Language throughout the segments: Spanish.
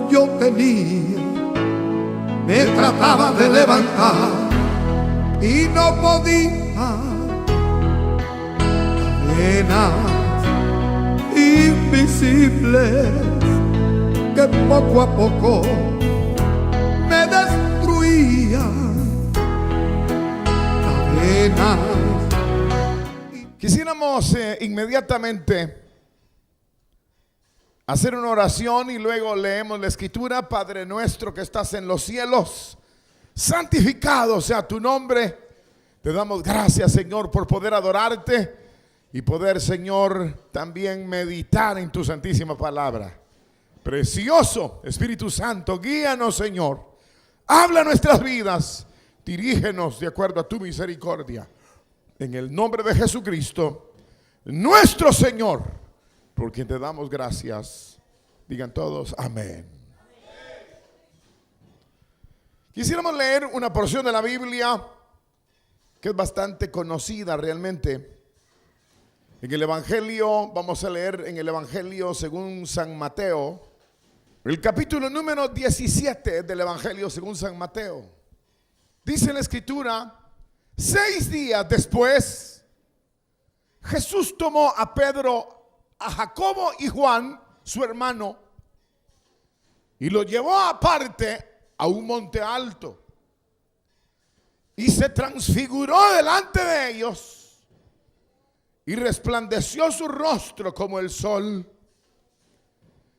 yo tenía, me trataba de levantar y no podía. Cadenas invisibles que poco a poco me destruían. Cadenas. Quisiéramos inmediatamente hacer una oración y luego leemos la escritura. Padre nuestro que estás en los cielos, santificado sea tu nombre. Te damos gracias, Señor, por poder adorarte y poder, Señor, también meditar en tu santísima palabra. Precioso Espíritu Santo, guíanos, Señor. Habla nuestras vidas, dirígenos de acuerdo a tu misericordia. En el nombre de Jesucristo, nuestro Señor, por quien te damos gracias. Digan todos, amén. Quisiéramos leer una porción de la Biblia que es bastante conocida realmente. En el Evangelio, vamos a leer en el Evangelio según San Mateo, el capítulo número 17 del Evangelio según San Mateo. Dice la escritura: 6 días después, Jesús tomó a Pedro, a Jacobo y Juan, su hermano, y lo llevó aparte a un monte alto y se transfiguró delante de ellos y resplandeció su rostro como el sol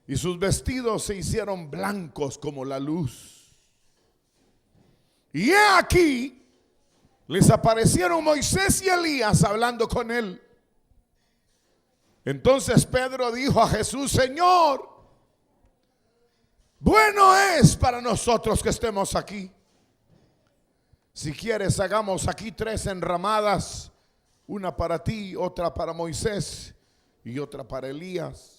y sus vestidos se hicieron blancos como la luz. Y he aquí, les aparecieron Moisés y Elías hablando con él. Entonces Pedro dijo a Jesús: Señor, bueno es para nosotros que estemos aquí. Si quieres, hagamos aquí 3 enramadas, una para ti, otra para Moisés y otra para Elías.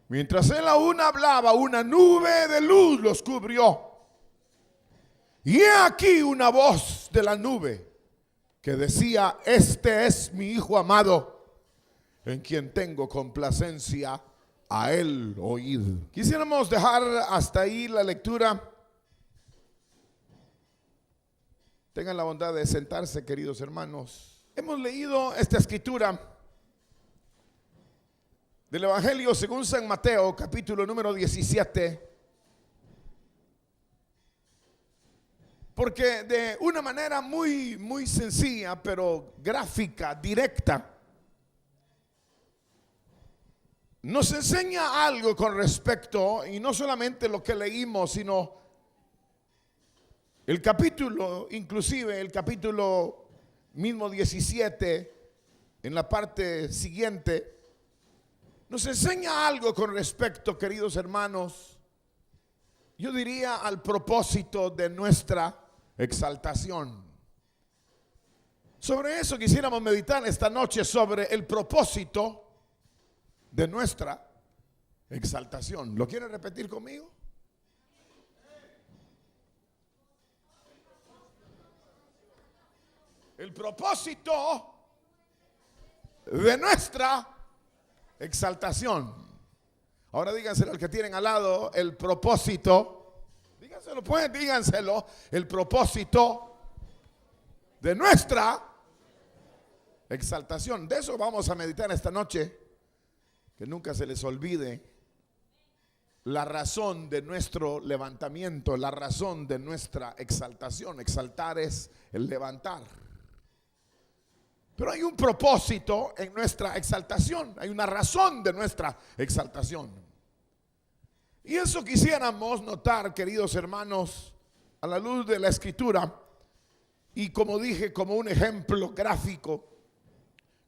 Mientras él aún hablaba, una nube de luz los cubrió. Y he aquí una voz de la nube que decía: este es mi Hijo amado, en quien tengo complacencia, a él oíd. Quisiéramos dejar hasta ahí la lectura. Tengan la bondad de sentarse, queridos hermanos. Hemos leído esta escritura del Evangelio según San Mateo, capítulo número 17. Porque de una manera muy sencilla, pero gráfica, directa, nos enseña algo con respecto, y no solamente lo que leímos, sino el capítulo, inclusive el capítulo mismo 17, en la parte siguiente, nos enseña algo con respecto, queridos hermanos, yo diría al propósito de nuestra exaltación. Sobre eso quisiéramos meditar esta noche, sobre el propósito de nuestra exaltación. ¿Lo quieren repetir conmigo? El propósito de nuestra exaltación. Ahora díganselo al que tienen al lado: el propósito. Díganselo, pues, díganselo. El propósito de nuestra exaltación. De eso vamos a meditar esta noche. Que nunca se les olvide la razón de nuestro levantamiento, la razón de nuestra exaltación. Exaltar es el levantar. Pero hay un propósito en nuestra exaltación, hay una razón de nuestra exaltación. Y eso quisiéramos notar, queridos hermanos, a la luz de la escritura. Y como dije, como un ejemplo gráfico,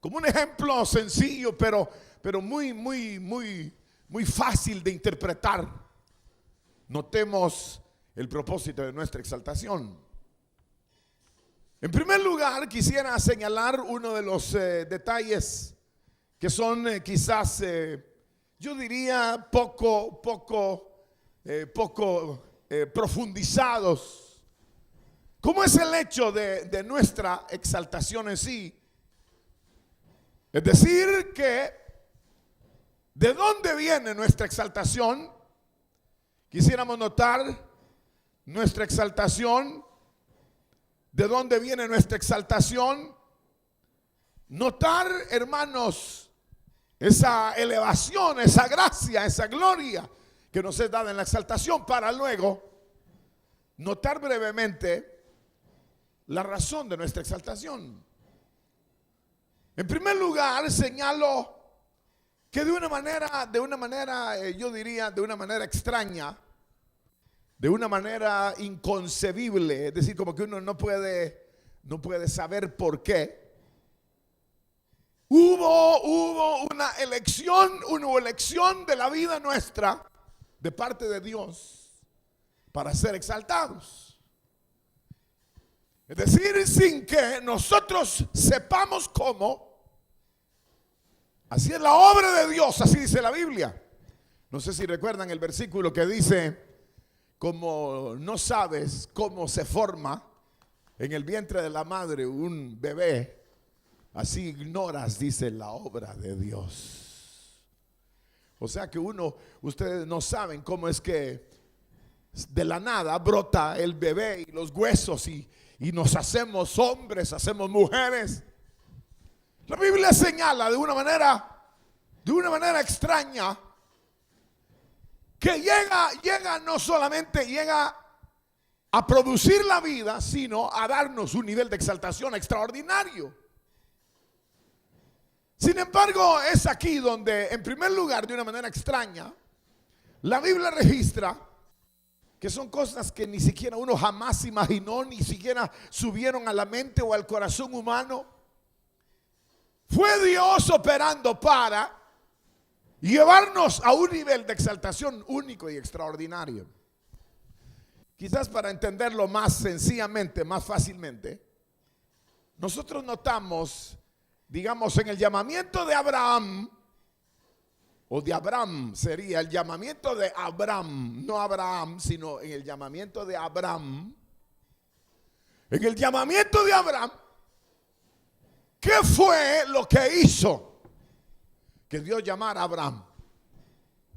como un ejemplo sencillo, pero muy fácil de interpretar. Notemos el propósito de nuestra exaltación. En primer lugar, quisiera señalar uno de los detalles que son quizás, yo diría, poco profundizados. ¿Cómo es el hecho de nuestra exaltación en sí? Es decir, que ¿de dónde viene nuestra exaltación? quisiéramos notar nuestra exaltación. ¿De dónde viene nuestra exaltación? Notar, hermanos, esa elevación, esa gracia, esa gloria que nos es dada en la exaltación, para luego notar brevemente la razón de nuestra exaltación. En primer lugar, señalo que de una manera, yo diría, de una manera extraña, de una manera inconcebible, es decir, como que uno no puede saber por qué. Hubo una elección de la vida nuestra de parte de Dios para ser exaltados. Es decir, sin que nosotros sepamos cómo. Así es la obra de Dios, así dice la Biblia. No sé si recuerdan el versículo que dice: como no sabes cómo se forma en el vientre de la madre un bebé, así ignoras, dice, la obra de Dios. O sea que ustedes no saben cómo es que de la nada brota el bebé y los huesos y nos hacemos hombres, hacemos mujeres. La Biblia señala de una manera extraña que llega no solamente llega a producir la vida, sino a darnos un nivel de exaltación extraordinario. Sin embargo, es aquí donde, en primer lugar, de una manera extraña, la Biblia registra que son cosas que ni siquiera uno jamás imaginó, ni siquiera subieron a la mente o al corazón humano. Fue Dios operando para llevarnos a un nivel de exaltación único y extraordinario. Quizás para entenderlo más sencillamente, más fácilmente, nosotros notamos, digamos, en el llamamiento de Abraham, o de Abraham sería el llamamiento de Abraham, no Abraham, sino en el llamamiento de Abraham. En el llamamiento de Abraham, ¿qué fue lo que hizo que Dios llamara a Abraham?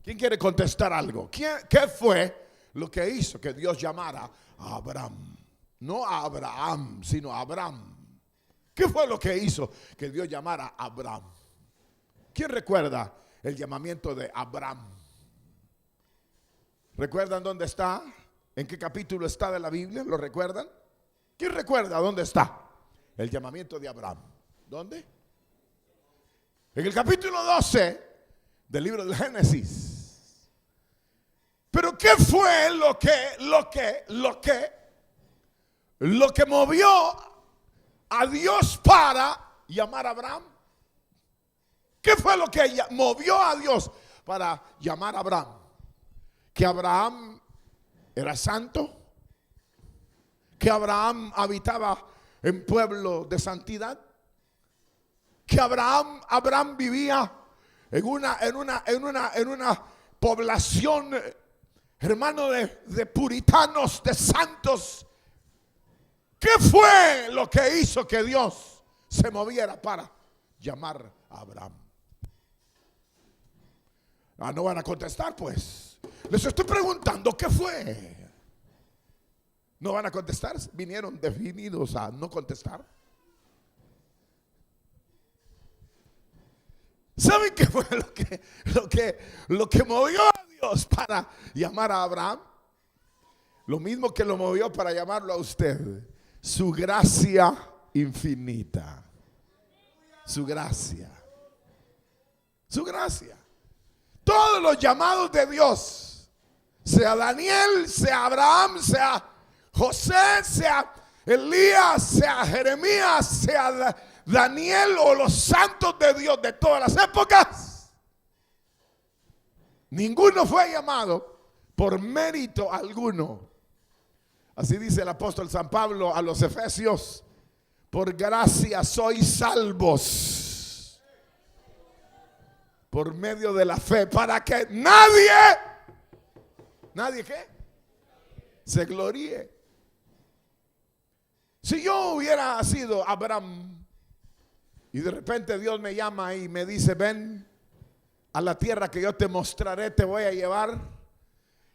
¿Quién quiere contestar algo? ¿Qué fue lo que hizo que Dios llamara a Abraham? No a Abraham, sino a Abraham. ¿Qué fue lo que hizo que Dios llamara a Abraham? ¿Quién recuerda el llamamiento de Abraham? ¿Recuerdan dónde está? ¿En qué capítulo está de la Biblia? ¿Lo recuerdan? ¿Quién recuerda dónde está el llamamiento de Abraham? ¿Dónde? En el capítulo 12 del libro del Génesis. Pero ¿qué fue lo que movió a Dios para llamar a Abraham? ¿Qué fue lo que movió a Dios para llamar a Abraham? Que Abraham era santo, que Abraham habitaba en pueblo de santidad, que Abraham vivía en una población, hermano, de puritanos, de santos. ¿Qué fue lo que hizo que Dios se moviera para llamar a Abraham? No van a contestar, pues. Les estoy preguntando qué fue. ¿No van a contestar? ¿Vinieron definidos a no contestar? ¿Saben qué fue lo que movió a Dios para llamar a Abraham? Lo mismo que lo movió para llamarlo a usted. Su gracia infinita. Su gracia. Su gracia. Todos los llamados de Dios, sea Daniel, sea Abraham, sea José, sea Elías, sea Jeremías, sea Daniel o los santos de Dios de todas las épocas, ninguno fue llamado por mérito alguno. Así dice el apóstol San Pablo a los Efesios: por gracia sois salvos por medio de la fe, para que nadie ¿qué? Se gloríe. Si yo hubiera sido Abraham y de repente Dios me llama y me dice: ven a la tierra que yo te mostraré, te voy a llevar,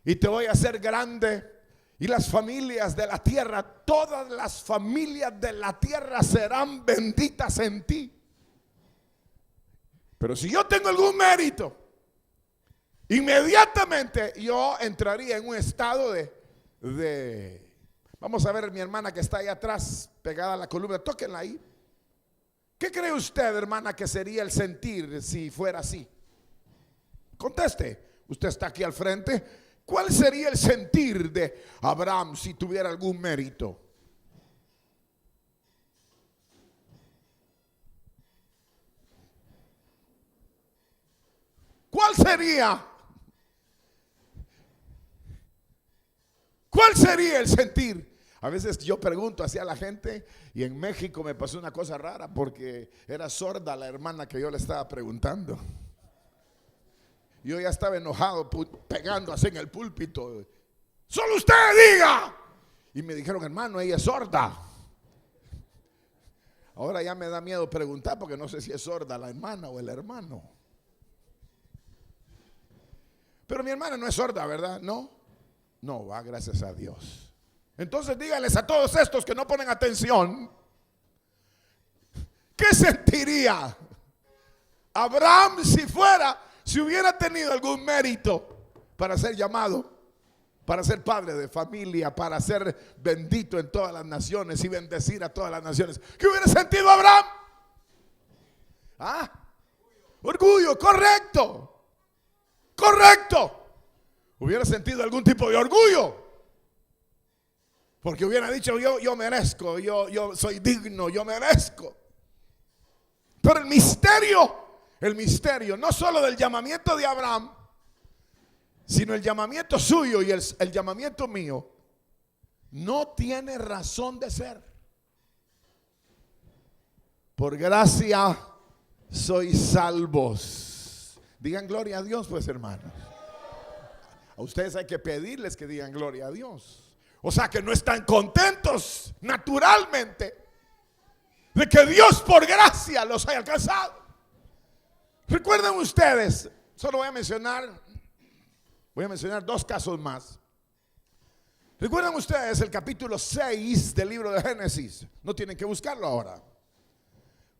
y te voy a hacer grande. Y las familias de la tierra, todas las familias de la tierra serán benditas en ti. Pero si yo tengo algún mérito, inmediatamente yo entraría en un estado de vamos a ver, mi hermana que está ahí atrás, pegada a la columna, tóquenla ahí. ¿Qué cree usted, hermana, que sería el sentir si fuera así? Conteste, usted está aquí al frente. ¿Cuál sería el sentir de Abraham si tuviera algún mérito? ¿Cuál sería? ¿Cuál sería el sentir? A veces yo pregunto hacia la gente, y en México me pasó una cosa rara porque era sorda la hermana que yo le estaba preguntando. Yo ya estaba enojado, pegando así en el púlpito. Solo usted diga. Y me dijeron, hermano, ella es sorda. Ahora ya me da miedo preguntar porque no sé si es sorda la hermana o el hermano. Pero mi hermana no es sorda, ¿verdad? No, va, gracias a Dios. Entonces díganles a todos estos que no ponen atención, ¿qué sentiría Abraham si hubiera tenido algún mérito para ser llamado, para ser padre de familia, para ser bendito en todas las naciones y bendecir a todas las naciones? ¿Qué hubiera sentido Abraham? Orgullo, correcto. Hubiera sentido algún tipo de orgullo. Porque hubiera dicho, yo merezco, yo soy digno, yo merezco. Pero el misterio no solo del llamamiento de Abraham, sino el llamamiento suyo y el llamamiento mío, no tiene razón de ser. Por gracia sois salvos. Digan gloria a Dios, pues, hermanos. A ustedes hay que pedirles que digan gloria a Dios. O sea que no están contentos naturalmente de que Dios por gracia los haya alcanzado. Recuerden ustedes, solo voy a mencionar 2 casos más. Recuerdan ustedes el capítulo 6 del libro de Génesis. No tienen que buscarlo ahora.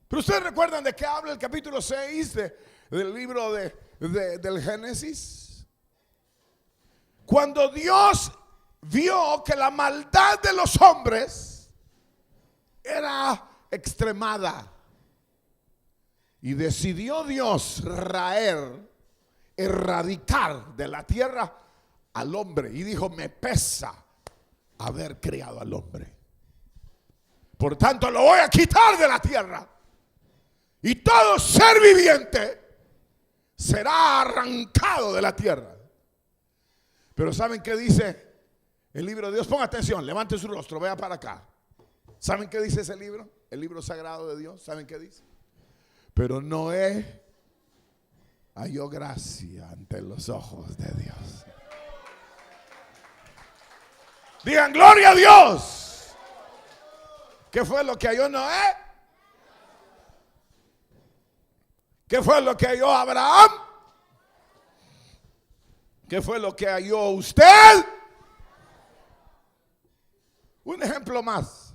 Pero ustedes recuerdan de qué habla el capítulo 6 del libro del Génesis. Cuando Dios vio que la maldad de los hombres era extremada, y decidió Dios erradicar de la tierra al hombre, y dijo, me pesa haber creado al hombre, por tanto lo voy a quitar de la tierra, y todo ser viviente será arrancado de la tierra. Pero ¿saben qué dice el libro de Dios? Ponga atención, levante su rostro, vea para acá. ¿Saben qué dice ese libro? El libro sagrado de Dios. ¿Saben qué dice? Pero Noé halló gracia ante los ojos de Dios. Digan gloria a Dios. ¿Qué fue lo que halló Noé? ¿Qué fue lo que halló Abraham? ¿Qué fue lo que halló usted? Un ejemplo más.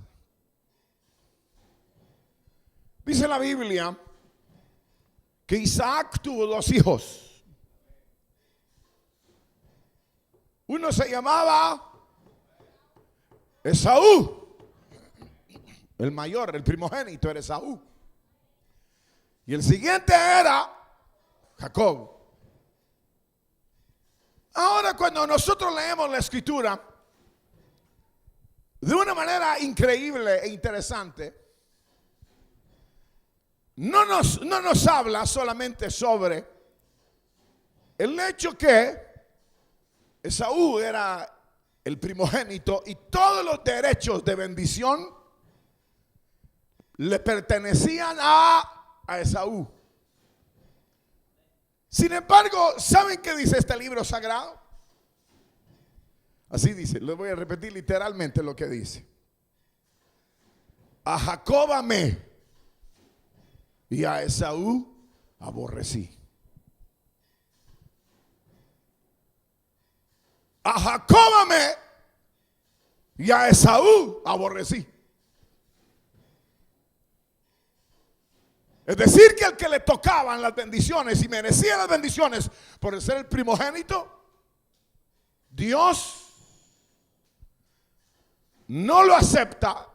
Dice la Biblia que Isaac tuvo 2 hijos. Uno se llamaba Esaú, el mayor, el primogénito era Esaú. Y el siguiente era Jacob. Ahora, cuando nosotros leemos la escritura de una manera increíble e interesante, no nos habla solamente sobre el hecho que Esaú era el primogénito y todos los derechos de bendición le pertenecían a Esaú. Sin embargo, ¿saben qué dice este libro sagrado? Así dice, les voy a repetir literalmente lo que dice. A Jacob amé y a Esaú aborrecí. a Jacob amé y a Esaú aborrecí. Es decir, que al que le tocaban las bendiciones y merecía las bendiciones por ser el primogénito, Dios no lo acepta,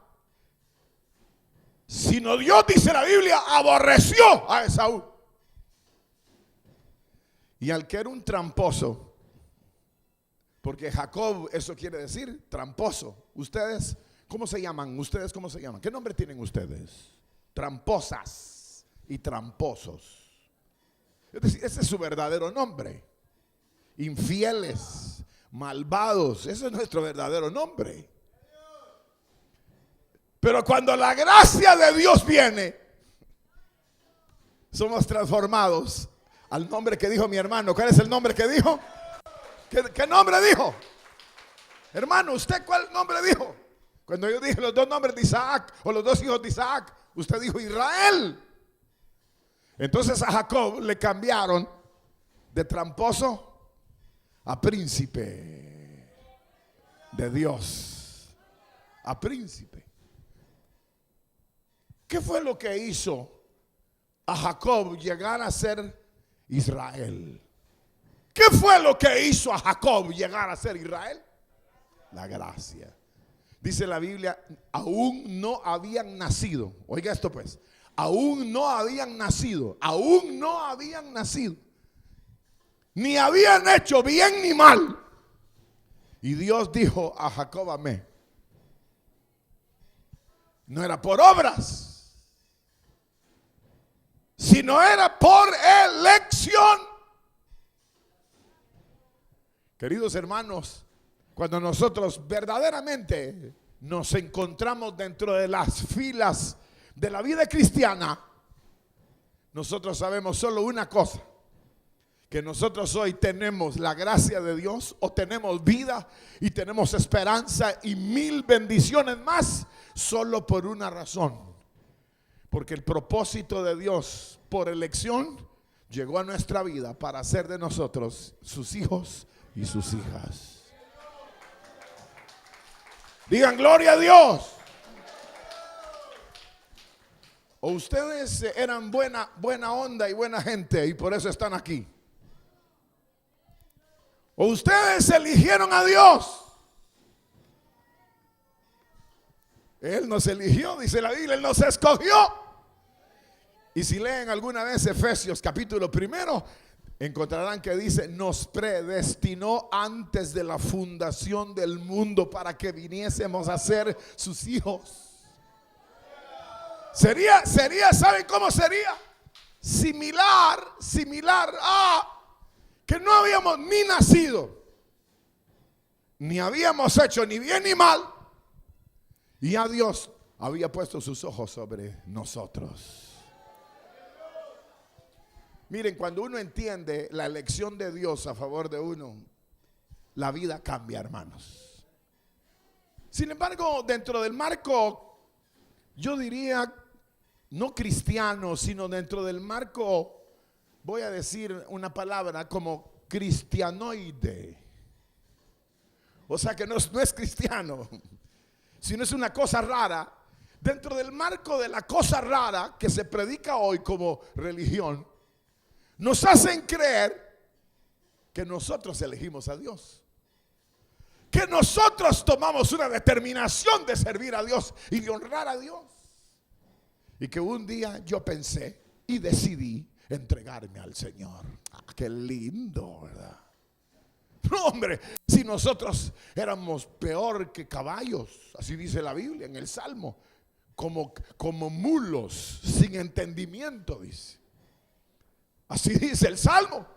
sino Dios, dice la Biblia, aborreció a Esaú. Y al que era un tramposo, porque Jacob, eso quiere decir tramposo. Ustedes, ¿cómo se llaman? ¿Ustedes cómo se llaman? ¿Qué nombre tienen ustedes? Tramposas y tramposos. Es decir, ese es su verdadero nombre. Infieles, malvados, ese es nuestro verdadero nombre. Pero cuando la gracia de Dios viene, somos transformados al nombre que dijo mi hermano. ¿Cuál es el nombre que dijo? ¿Qué nombre dijo? Hermano, ¿usted cuál nombre dijo? Cuando yo dije los dos nombres de Isaac, o los dos hijos de Isaac, usted dijo Israel. Entonces a Jacob le cambiaron de tramposo a príncipe de Dios. A príncipe. ¿Qué fue lo que hizo a Jacob llegar a ser Israel? ¿Qué fue lo que hizo a Jacob llegar a ser Israel? La gracia. Dice la Biblia, aún no habían nacido. Oiga esto pues. Aún no habían nacido. Aún no habían nacido. Ni habían hecho bien ni mal. Y Dios dijo a Jacob amé. No era por obras, sino era por elección. Queridos hermanos, cuando nosotros verdaderamente nos encontramos dentro de las filas de la vida cristiana, nosotros sabemos solo una cosa: que nosotros hoy tenemos la gracia de Dios, o tenemos vida y tenemos esperanza y mil bendiciones más, solo por una razón: porque el propósito de Dios por elección llegó a nuestra vida para hacer de nosotros sus hijos y sus hijas. Digan gloria a Dios. O ustedes eran buena onda y buena gente y por eso están aquí. O ustedes eligieron a Dios. Él nos eligió, dice la Biblia, Él nos escogió. Y si leen alguna vez Efesios capítulo 1, encontrarán que dice: nos predestinó antes de la fundación del mundo para que viniésemos a ser sus hijos. Sería, ¿saben cómo sería? Similar a que no habíamos ni nacido, ni habíamos hecho ni bien ni mal, y ya Dios había puesto sus ojos sobre nosotros. Miren, cuando uno entiende la elección de Dios a favor de uno, la vida cambia, hermanos. Sin embargo, dentro del marco, yo diría, no cristiano, sino dentro del marco, voy a decir una palabra como cristianoide. O sea que no es cristiano, sino es una cosa rara. Dentro del marco de la cosa rara que se predica hoy como religión, nos hacen creer que nosotros elegimos a Dios, que nosotros tomamos una determinación de servir a Dios y de honrar a Dios, y que un día yo pensé y decidí entregarme al Señor. Qué lindo, ¿verdad? No, hombre, si nosotros éramos peor que caballos, así dice la Biblia en el Salmo, como mulos sin entendimiento, dice. Así dice el Salmo.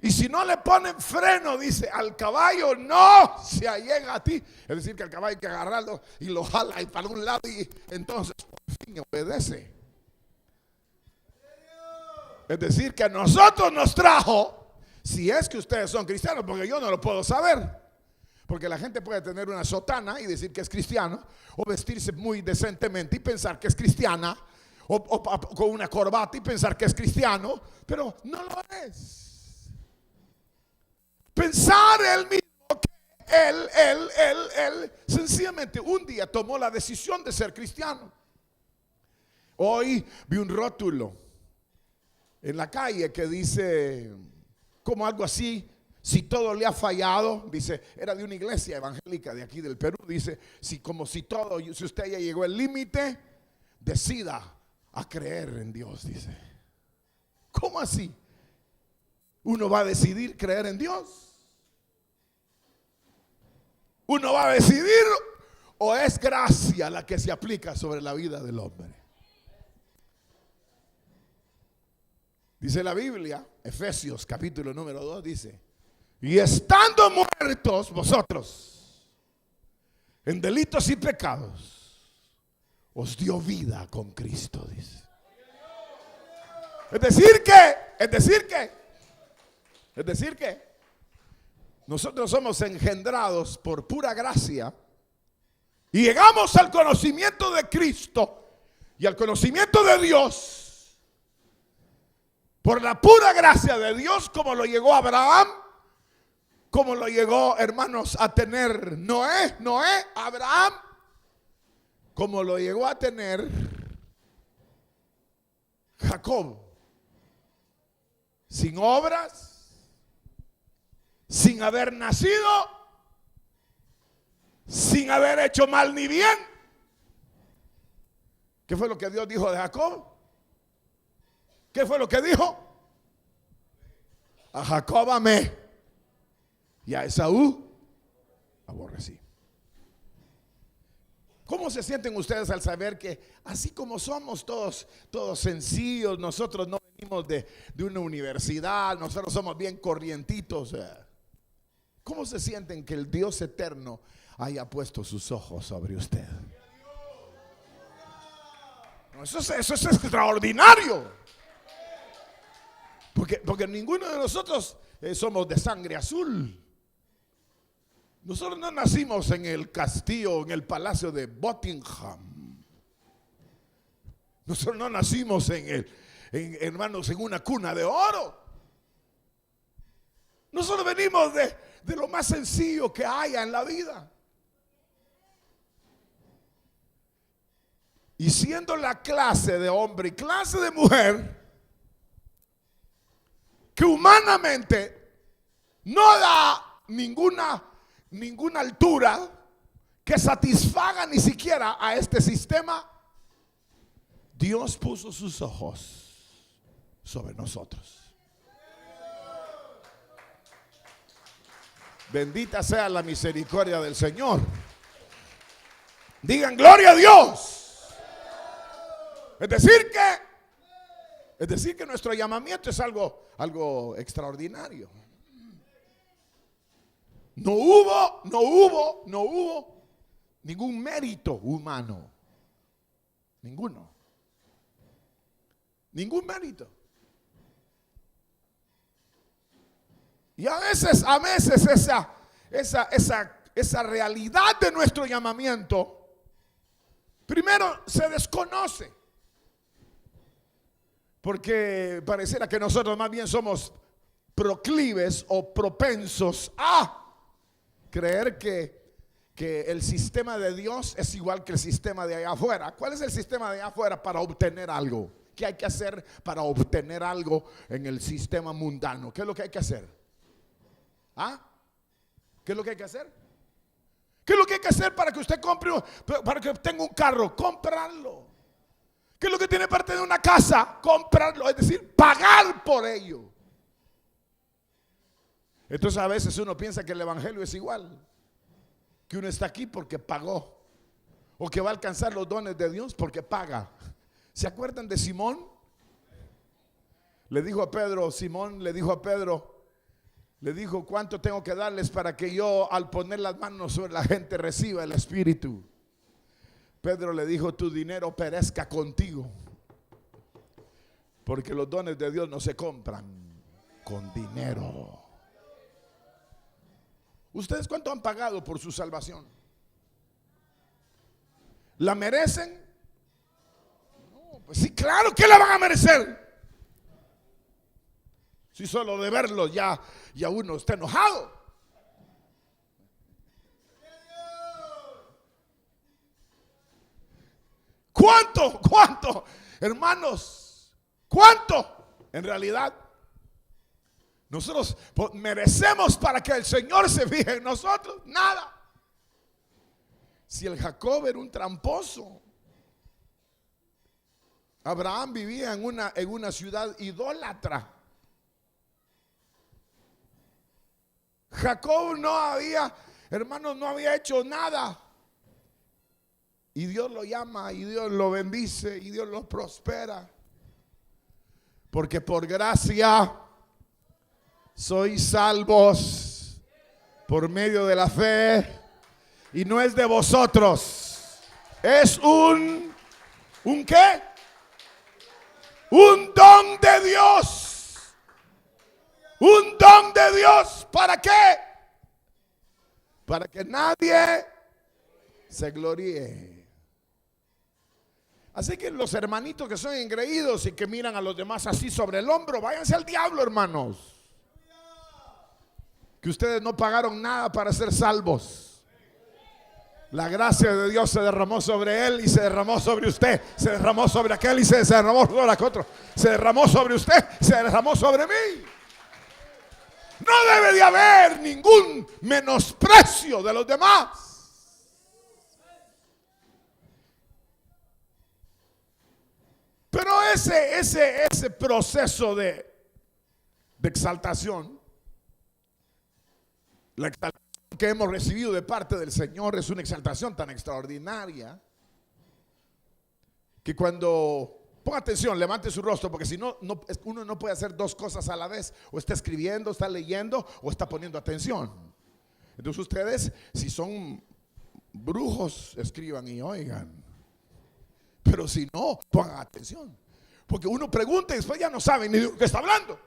Y si no le ponen freno, dice, al caballo no se allega a ti. Es decir, que al caballo hay que agarrarlo y lo jala y para un lado, y entonces por fin obedece. Es decir, que a nosotros nos trajo, si es que ustedes son cristianos, porque yo no lo puedo saber. Porque la gente puede tener una sotana y decir que es cristiano, o vestirse muy decentemente y pensar que es cristiana, o con una corbata y pensar que es cristiano, pero no lo es. Pensar él mismo que él sencillamente un día tomó la decisión de ser cristiano. Hoy vi un rótulo en la calle que dice como algo así: si todo le ha fallado, dice, era de una iglesia evangélica de aquí del Perú, dice, si usted ya llegó al límite, decida a creer en Dios, dice. ¿Cómo así? Uno va a decidir creer en Dios. Uno va a decidir, o es gracia la que se aplica sobre la vida del hombre. Dice la Biblia, Efesios capítulo número 2, dice: y estando muertos vosotros en delitos y pecados, os dio vida con Cristo, dice. Es decir que nosotros somos engendrados por pura gracia y llegamos al conocimiento de Cristo y al conocimiento de Dios por la pura gracia de Dios, como lo llegó Abraham, como lo llegó, hermanos, a tener Noé, Abraham, como lo llegó a tener Jacob, sin obras, sin haber nacido, sin haber hecho mal ni bien. ¿Qué fue lo que Dios dijo de Jacob? ¿Qué fue lo que dijo? A Jacob amé y a Esaú aborrecí. ¿Cómo se sienten ustedes al saber que así como somos todos sencillos, nosotros no venimos de una universidad, nosotros somos bien corrientitos? ¿Cómo se sienten que el Dios eterno haya puesto sus ojos sobre usted? No, eso es extraordinario. Porque ninguno de nosotros somos de sangre azul. Nosotros no nacimos en el castillo, en el palacio de Buckingham. Nosotros no nacimos hermanos, en una cuna de oro. Nosotros venimos de lo más sencillo que haya en la vida. Y siendo la clase de hombre y clase de mujer que humanamente no da ninguna altura que satisfaga ni siquiera a este sistema, Dios puso sus ojos sobre nosotros. Bendita sea la misericordia del Señor. Digan gloria a Dios. Es decir que nuestro llamamiento es algo extraordinario. No hubo ningún mérito humano. Ninguno. Ningún mérito. Y a veces esa realidad de nuestro llamamiento primero se desconoce. Porque pareciera que nosotros más bien somos proclives o propensos a creer que el sistema de Dios es igual que el sistema de allá afuera. ¿Cuál es el sistema de allá afuera para obtener algo? ¿Qué hay que hacer para obtener algo en el sistema mundano? ¿Qué es lo que hay que hacer? ¿Ah? ¿Qué es lo que hay que hacer? ¿Qué es lo que hay que hacer para que usted compre, para que tenga un carro? Comprarlo. ¿Qué es lo que tiene parte de una casa? Comprarlo, es decir, pagar por ello. Entonces a veces uno piensa que el evangelio es igual, que uno está aquí porque pagó, o que va a alcanzar los dones de Dios porque paga. ¿Se acuerdan de Simón? Simón le dijo a Pedro, ¿cuánto tengo que darles para que yo al poner las manos sobre la gente reciba el Espíritu? Pedro le dijo, tu dinero perezca contigo, porque los dones de Dios no se compran con dinero. ¿Ustedes cuánto han pagado por su salvación? ¿La merecen? No, pues sí, claro que la van a merecer. Si solo de verlos ya uno está enojado. ¿Cuánto? ¿Cuánto? Hermanos, ¿cuánto? En realidad, nosotros merecemos para que el Señor se fije en nosotros. Nada. Si el Jacob era un tramposo, Abraham vivía en una ciudad idólatra. Jacob no había, hermanos, no había hecho nada. Y Dios lo llama y Dios lo bendice y Dios lo prospera. Porque por gracia sois salvos por medio de la fe. Y no es de vosotros. Es ¿un qué? Un don de Dios. Un don de Dios. ¿Para qué? Para que nadie se gloríe. Así que los hermanitos que son engreídos y que miran a los demás así sobre el hombro, váyanse al diablo, hermanos. Que ustedes no pagaron nada para ser salvos. La gracia de Dios se derramó sobre él y se derramó sobre usted. Se derramó sobre aquel y se derramó sobre aquel otro. Se derramó sobre usted, se derramó sobre mí. No debe de haber ningún menosprecio de los demás. Pero ese proceso de exaltación, la exaltación que hemos recibido de parte del Señor es una exaltación tan extraordinaria que cuando, ponga atención, levante su rostro, porque si no, uno no puede hacer dos cosas a la vez. O está escribiendo, está leyendo o está poniendo atención. Entonces ustedes, si son brujos, escriban y oigan. Pero si no, pongan atención. Porque uno pregunta y después ya no saben ni de qué está hablando.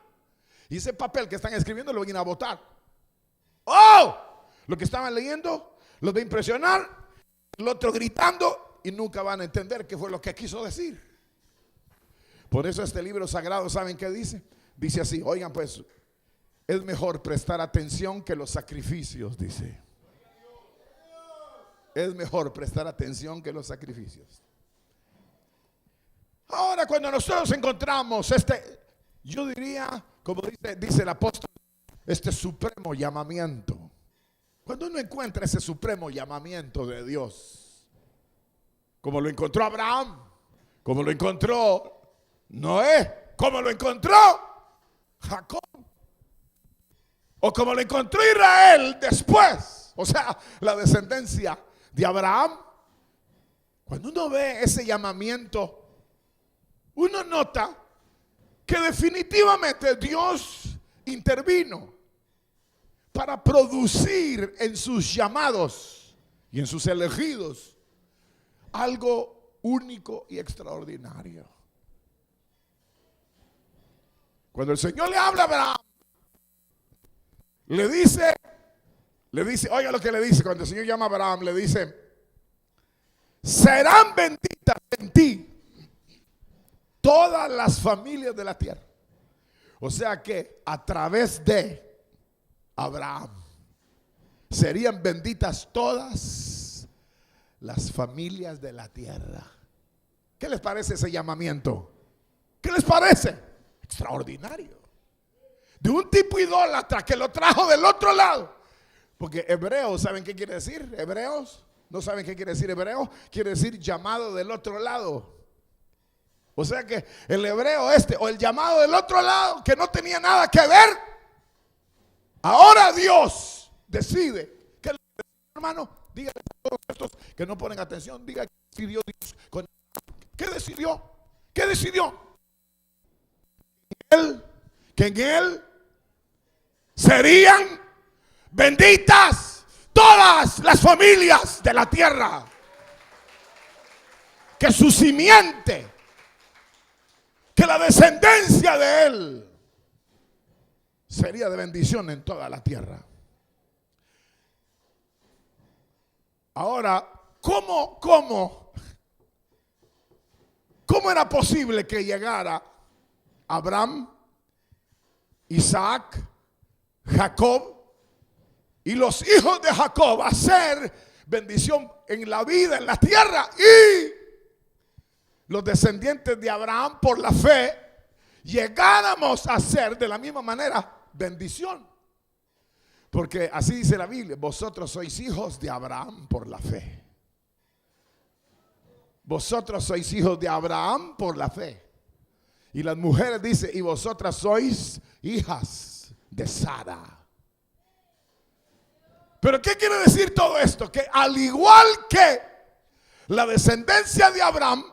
Y ese papel que están escribiendo lo van a botar. ¡Oh! Lo que estaban leyendo los va a impresionar. El otro gritando y nunca van a entender qué fue lo que quiso decir. Por eso este libro sagrado, ¿saben qué dice? Dice así, oigan pues, es mejor prestar atención que los sacrificios, dice. Es mejor prestar atención que los sacrificios. Ahora cuando nosotros encontramos yo diría, como dice el apóstol, este supremo llamamiento. Cuando uno encuentra ese supremo llamamiento de Dios, como lo encontró Abraham, como lo encontró Noé, como lo encontró Jacob, o como lo encontró Israel después, o sea, la descendencia de Abraham. Cuando uno ve ese llamamiento, uno nota que definitivamente Dios intervino para producir en sus llamados y en sus elegidos algo único y extraordinario. Cuando el Señor le habla a Abraham, le dice, oiga lo que le dice, cuando el Señor llama a Abraham, le dice, serán benditas en ti todas las familias de la tierra. O sea que a través de Abraham serían benditas todas las familias de la tierra. ¿Qué les parece ese llamamiento? ¿Qué les parece? Extraordinario. De un tipo idólatra que lo trajo del otro lado. Porque hebreos, ¿saben qué quiere decir? Hebreos, ¿no saben qué quiere decir hebreo? Quiere decir llamado del otro lado. O sea que el hebreo o el llamado del otro lado, que no tenía nada que ver, ahora Dios decide. ¿Qué hermano? Díganle a todos estos que no ponen atención, diga que decidió Dios. ¿Qué decidió? ¿Qué decidió? Que en él serían benditas todas las familias de la tierra. Que su simiente, que la descendencia de él sería de bendición en toda la tierra. Ahora, ¿cómo era posible que llegara Abraham, Isaac, Jacob y los hijos de Jacob a ser bendición en la vida, en la tierra, y los descendientes de Abraham por la fe llegáramos a ser de la misma manera bendición. Porque así dice la Biblia: vosotros sois hijos de Abraham por la fe. Vosotros sois hijos de Abraham por la fe. Y las mujeres dice: y vosotras sois hijas de Sara. Pero ¿qué quiere decir todo esto? Que al igual que la descendencia de Abraham,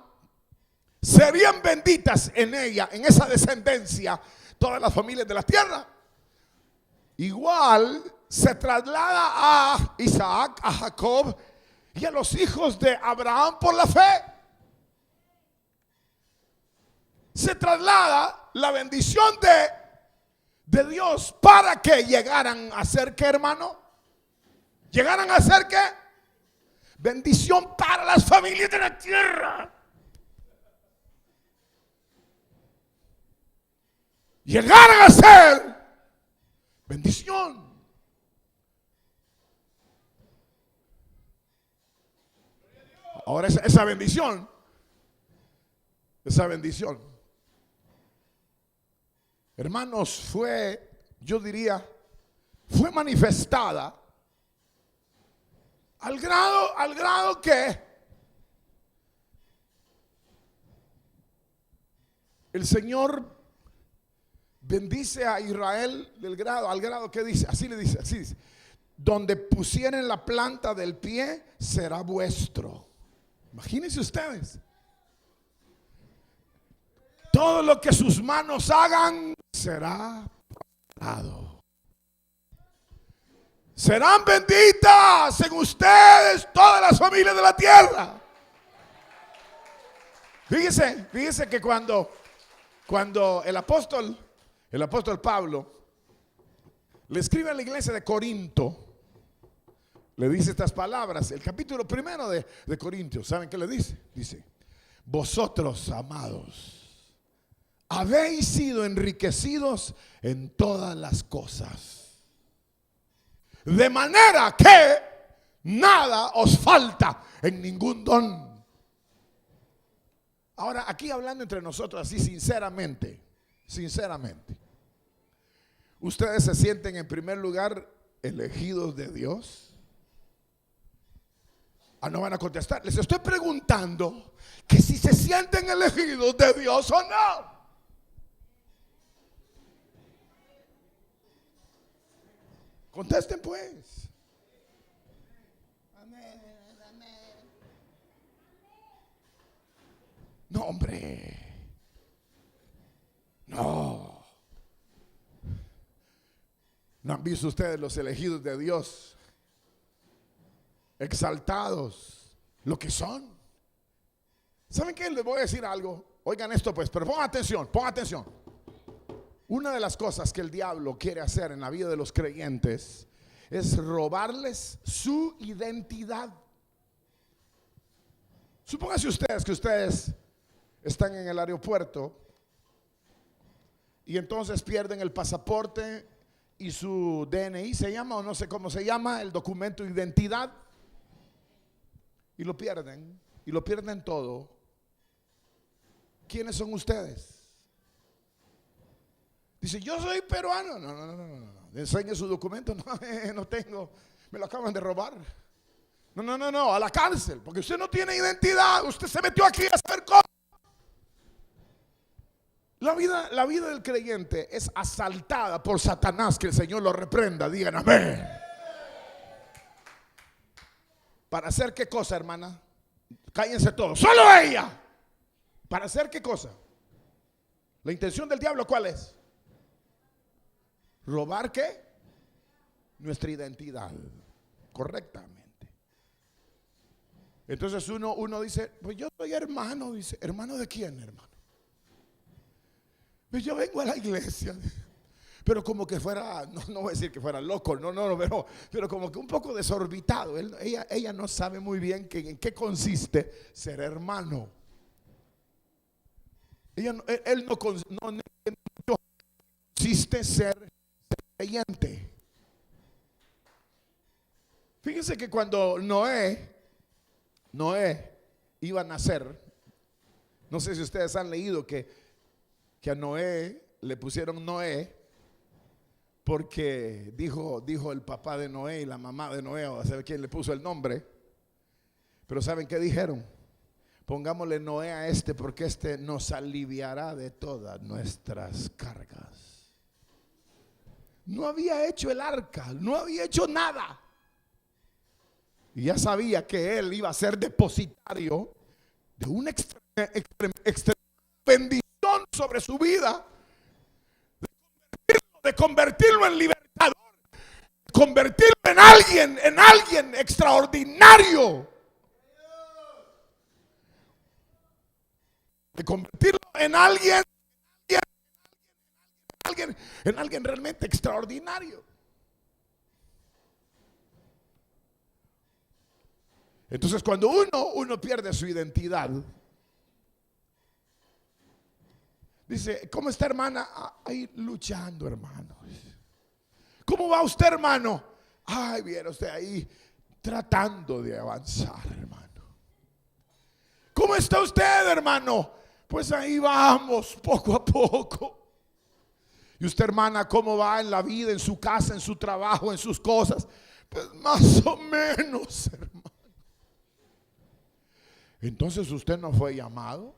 serían benditas en ella, en esa descendencia, todas las familias de la tierra. Igual se traslada a Isaac, a Jacob y a los hijos de Abraham por la fe. Se traslada la bendición de Dios para que llegaran a ser, ¿qué, hermano? Llegaran a ser, ¿qué? Bendición para las familias de la tierra. Llegaran a ser bendición. Ahora esa bendición, hermanos, fue, yo diría, fue manifestada al grado que el Señor bendice a Israel al grado que dice, así dice: donde pusieren la planta del pie será vuestro. Imagínense ustedes, todo lo que sus manos hagan será prosperado. Serán benditas en ustedes todas las familias de la tierra. Fíjese que cuando el apóstol Pablo le escribe a la iglesia de Corinto, le dice estas palabras, el capítulo 1 de Corintios. ¿Saben qué le dice? Dice: vosotros, amados, habéis sido enriquecidos en todas las cosas, de manera que nada os falta en ningún don. Ahora, aquí hablando entre nosotros así sinceramente, ¿ustedes se sienten en primer lugar elegidos de Dios? No van a contestar. Les estoy preguntando que si se sienten elegidos de Dios o no. Contesten pues. Amén. No, hombre. No. ¿No han visto ustedes los elegidos de Dios exaltados, lo que son? ¿Saben qué? Les voy a decir algo. Oigan esto pues, pero pongan atención. Una de las cosas que el diablo quiere hacer en la vida de los creyentes es robarles su identidad. Supónganse ustedes que ustedes están en el aeropuerto y entonces pierden el pasaporte y su DNI, se llama, o no sé cómo se llama, el documento de identidad, y lo pierden todo. ¿Quiénes son ustedes? Dice: yo soy peruano. No. Enseñe su documento. No tengo, me lo acaban de robar. No, a la cárcel, porque usted no tiene identidad. Usted se metió aquí a saber cómo. La vida del creyente es asaltada por Satanás, que el Señor lo reprenda. Digan amén. ¿Para hacer qué cosa, hermana? Cállense todos. Solo ella. ¿Para hacer qué cosa? La intención del diablo, ¿cuál es? ¿Robar qué? Nuestra identidad. Correctamente. Entonces uno dice: pues yo soy hermano. Dice: ¿hermano de quién, hermano? Pues yo vengo a la iglesia. Pero como que fuera, no voy a decir que fuera loco, pero como que un poco desorbitado. Ella no sabe muy bien en qué consiste ser hermano. Él no consiste ser creyente. Fíjense que cuando Noé iba a nacer, No sé si ustedes han leído que a Noé le pusieron Noé porque dijo el papá de Noé y la mamá de Noé, o sabe quién le puso el nombre. Pero ¿saben qué dijeron? Pongámosle Noé a este porque este nos aliviará de todas nuestras cargas. No había hecho el arca, no había hecho nada. Y ya sabía que él iba a ser depositario de una extrema bendición sobre su vida, de convertirlo en libertador, de convertirlo en alguien extraordinario, de convertirlo en alguien realmente extraordinario. Entonces, cuando uno pierde su identidad, dice, ¿cómo está, hermana? Ahí luchando, hermano. ¿Cómo va usted, hermano? Ay, viene usted ahí tratando de avanzar, hermano. ¿Cómo está usted, hermano? Pues ahí vamos, poco a poco. Y usted, hermana, ¿cómo va en la vida, en su casa, en su trabajo, en sus cosas? Pues más o menos, hermano. Entonces usted no fue llamado.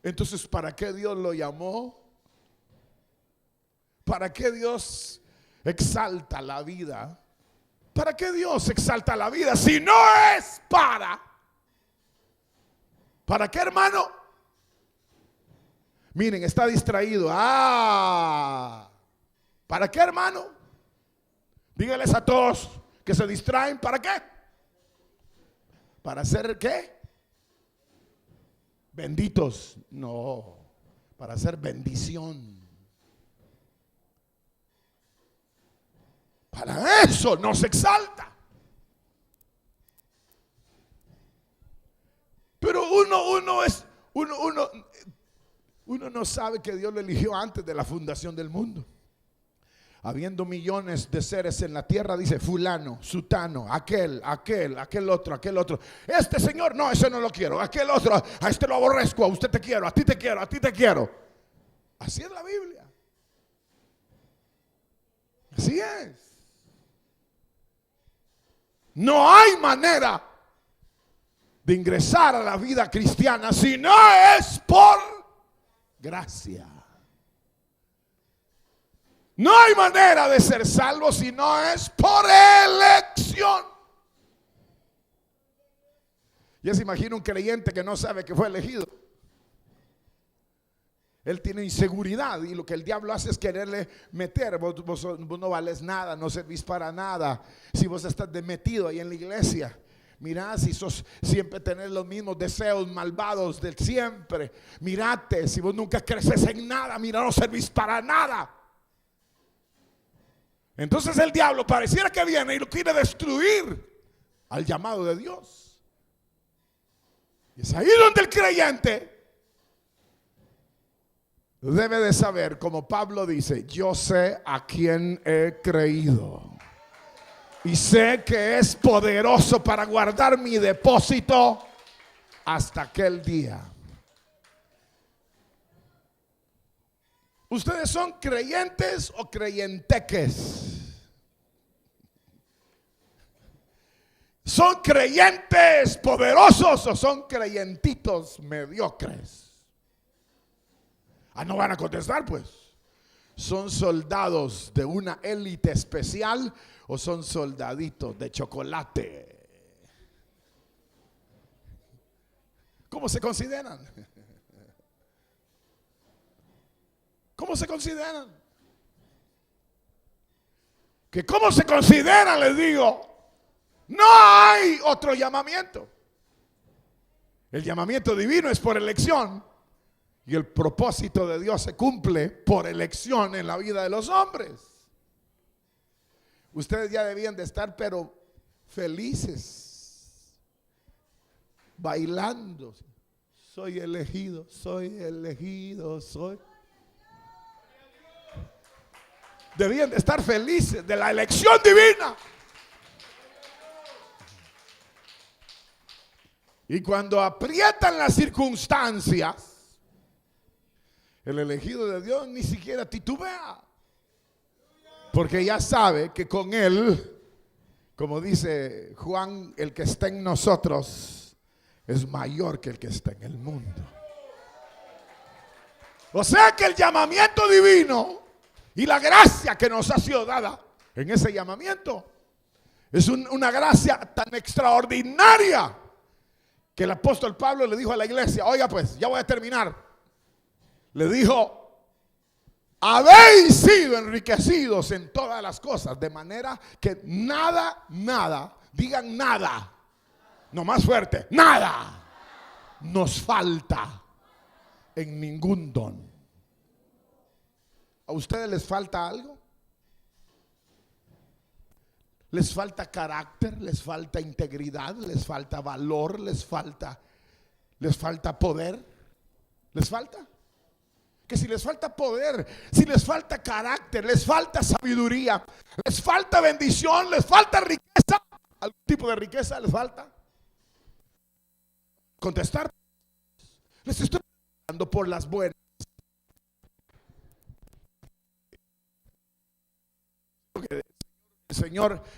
Entonces, ¿para qué Dios lo llamó? ¿Para qué Dios exalta la vida? ¿Para qué Dios exalta la vida si no es para? ¿Para qué, hermano? Miren, está distraído. ¿Para qué, hermano? Dígales a todos que se distraen. ¿Para qué? ¿Para hacer qué? Benditos. No, para hacer bendición. Para eso nos exalta. Pero uno no sabe que Dios lo eligió antes de la fundación del mundo. Habiendo millones de seres en la tierra, dice fulano, sutano, aquel otro. Este señor, no, ese no lo quiero. Aquel otro, a este lo aborrezco. A usted te quiero, a ti te quiero, a ti te quiero. Así es la Biblia. Así es. No hay manera de ingresar a la vida cristiana si no es por gracia. No hay manera de ser salvo si no es por elección. Ya se imagina un creyente que no sabe que fue elegido. Él tiene inseguridad y lo que el diablo hace es quererle meter. Vos no vales nada, no servís para nada. Si vos estás metido ahí en la iglesia, mirá, si sos siempre tenés los mismos deseos malvados del siempre. Mirate, si vos nunca creces en nada, mira, no servís para nada. Entonces el diablo pareciera que viene y lo quiere destruir al llamado de Dios. Y es ahí donde el creyente debe de saber, como Pablo dice, yo sé a quién he creído y sé que es poderoso para guardar mi depósito hasta aquel día. ¿Ustedes son creyentes o creyenteques? ¿Son creyentes poderosos o son creyentitos mediocres? No van a contestar, pues. ¿Son soldados de una élite especial o son soldaditos de chocolate? ¿Cómo se consideran? ¿Cómo se consideran? Que cómo se consideran, les digo. No hay otro llamamiento. El llamamiento divino es por elección. Y el propósito de Dios se cumple por elección en la vida de los hombres. Ustedes ya debían de estar, pero felices, bailando. Soy elegido, soy elegido, soy. Debían de estar felices de la elección divina. Y cuando aprietan las circunstancias, el elegido de Dios ni siquiera titubea. Porque ya sabe que con Él, como dice Juan, el que está en nosotros es mayor que el que está en el mundo. O sea que el llamamiento divino y la gracia que nos ha sido dada en ese llamamiento es una gracia tan extraordinaria que el apóstol Pablo le dijo a la iglesia: oiga, pues ya voy a terminar. Le dijo: habéis sido enriquecidos en todas las cosas, de manera que nada, digan nada, no más fuerte, nada nos falta en ningún don. ¿A ustedes les falta algo? ¿Les falta carácter? ¿Les falta integridad? ¿Les falta valor? ¿Les falta poder? ¿Les falta? Que si les falta poder, si les falta carácter, les falta sabiduría, les falta bendición, les falta riqueza, algún tipo de riqueza les falta. Contestar. Les estoy preguntando por las buenas.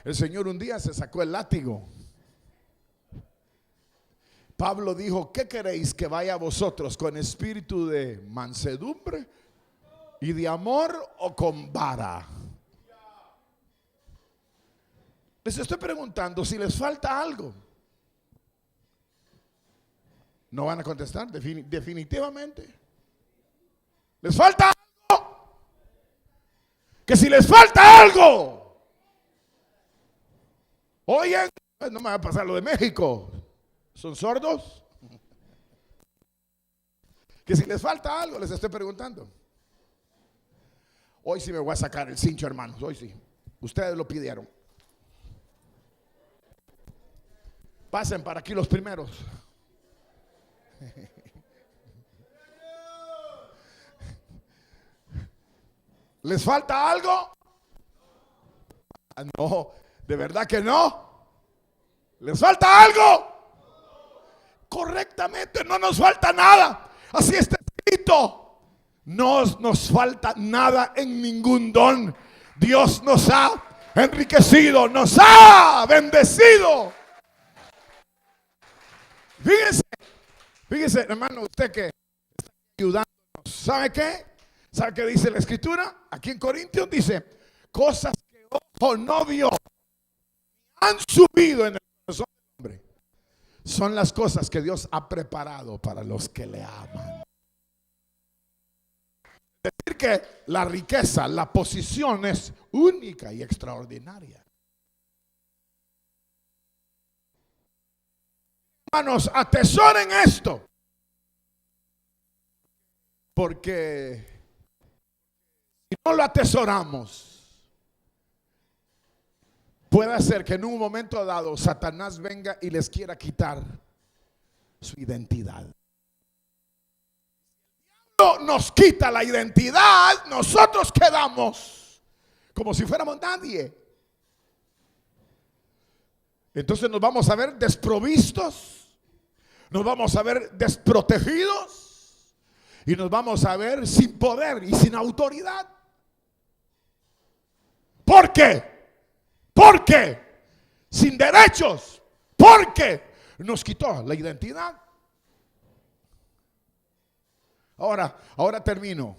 El Señor un día se sacó el látigo. Pablo dijo: ¿qué queréis que vaya a vosotros? ¿Con espíritu de mansedumbre y de amor o con vara? Les estoy preguntando si les falta algo. ¿No van a contestar? Definitivamente. ¿Les falta algo? Que si les falta algo, oye, no me va a pasar lo de México. ¿Son sordos? Que si les falta algo, les estoy preguntando. Hoy sí me voy a sacar el cincho, hermanos. Hoy sí. Ustedes lo pidieron. Pasen para aquí los primeros. ¿Les falta algo? No, de verdad que no. ¿Les falta algo? Correctamente, no nos falta nada. Así está escrito. No nos falta nada en ningún don. Dios nos ha enriquecido, nos ha bendecido. Fíjese, hermano, usted que está ayudándonos. ¿Sabe qué? ¿Sabe qué dice la escritura? Aquí en Corintios dice: cosas que ojo no vio, han subido en el corazón del hombre, son las cosas que Dios ha preparado para los que le aman. Es decir, que la riqueza, la posición es única y extraordinaria. Hermanos, atesoren esto, porque si no lo atesoramos, puede ser que en un momento dado Satanás venga y les quiera quitar su identidad. Nos quita la identidad, nosotros quedamos como si fuéramos nadie. Entonces nos vamos a ver desprovistos, nos vamos a ver desprotegidos y nos vamos a ver sin poder y sin autoridad. ¿Por qué? Porque sin derechos, porque nos quitó la identidad. Ahora termino.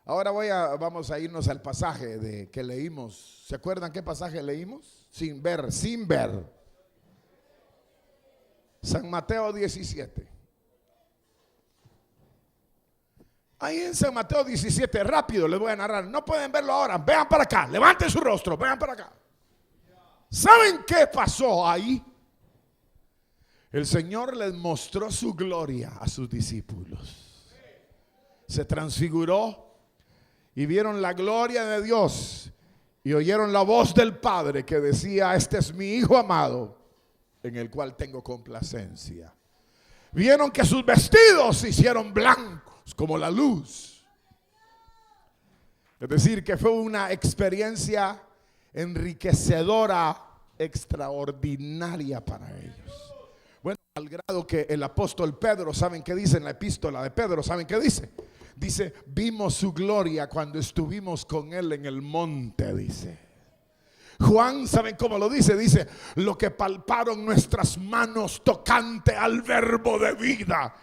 Ahora vamos a irnos al pasaje que leímos. ¿Se acuerdan qué pasaje leímos? Sin ver. San Mateo 17. Ahí en San Mateo 17, rápido les voy a narrar. No pueden verlo ahora. Vean para acá, levanten su rostro, vean para acá. ¿Saben qué pasó ahí? El Señor les mostró su gloria a sus discípulos. Se transfiguró y vieron la gloria de Dios y oyeron la voz del Padre que decía: este es mi Hijo amado, en el cual tengo complacencia. Vieron que sus vestidos se hicieron blancos como la luz. Es decir, que fue una experiencia enriquecedora extraordinaria para ellos. Bueno, al grado que el apóstol Pedro, ¿saben qué dice en la epístola de Pedro? ¿Saben qué dice? Dice, vimos su gloria cuando estuvimos con él en el monte, dice. Juan, ¿saben cómo lo dice? Dice, lo que palparon nuestras manos tocante al verbo de vida.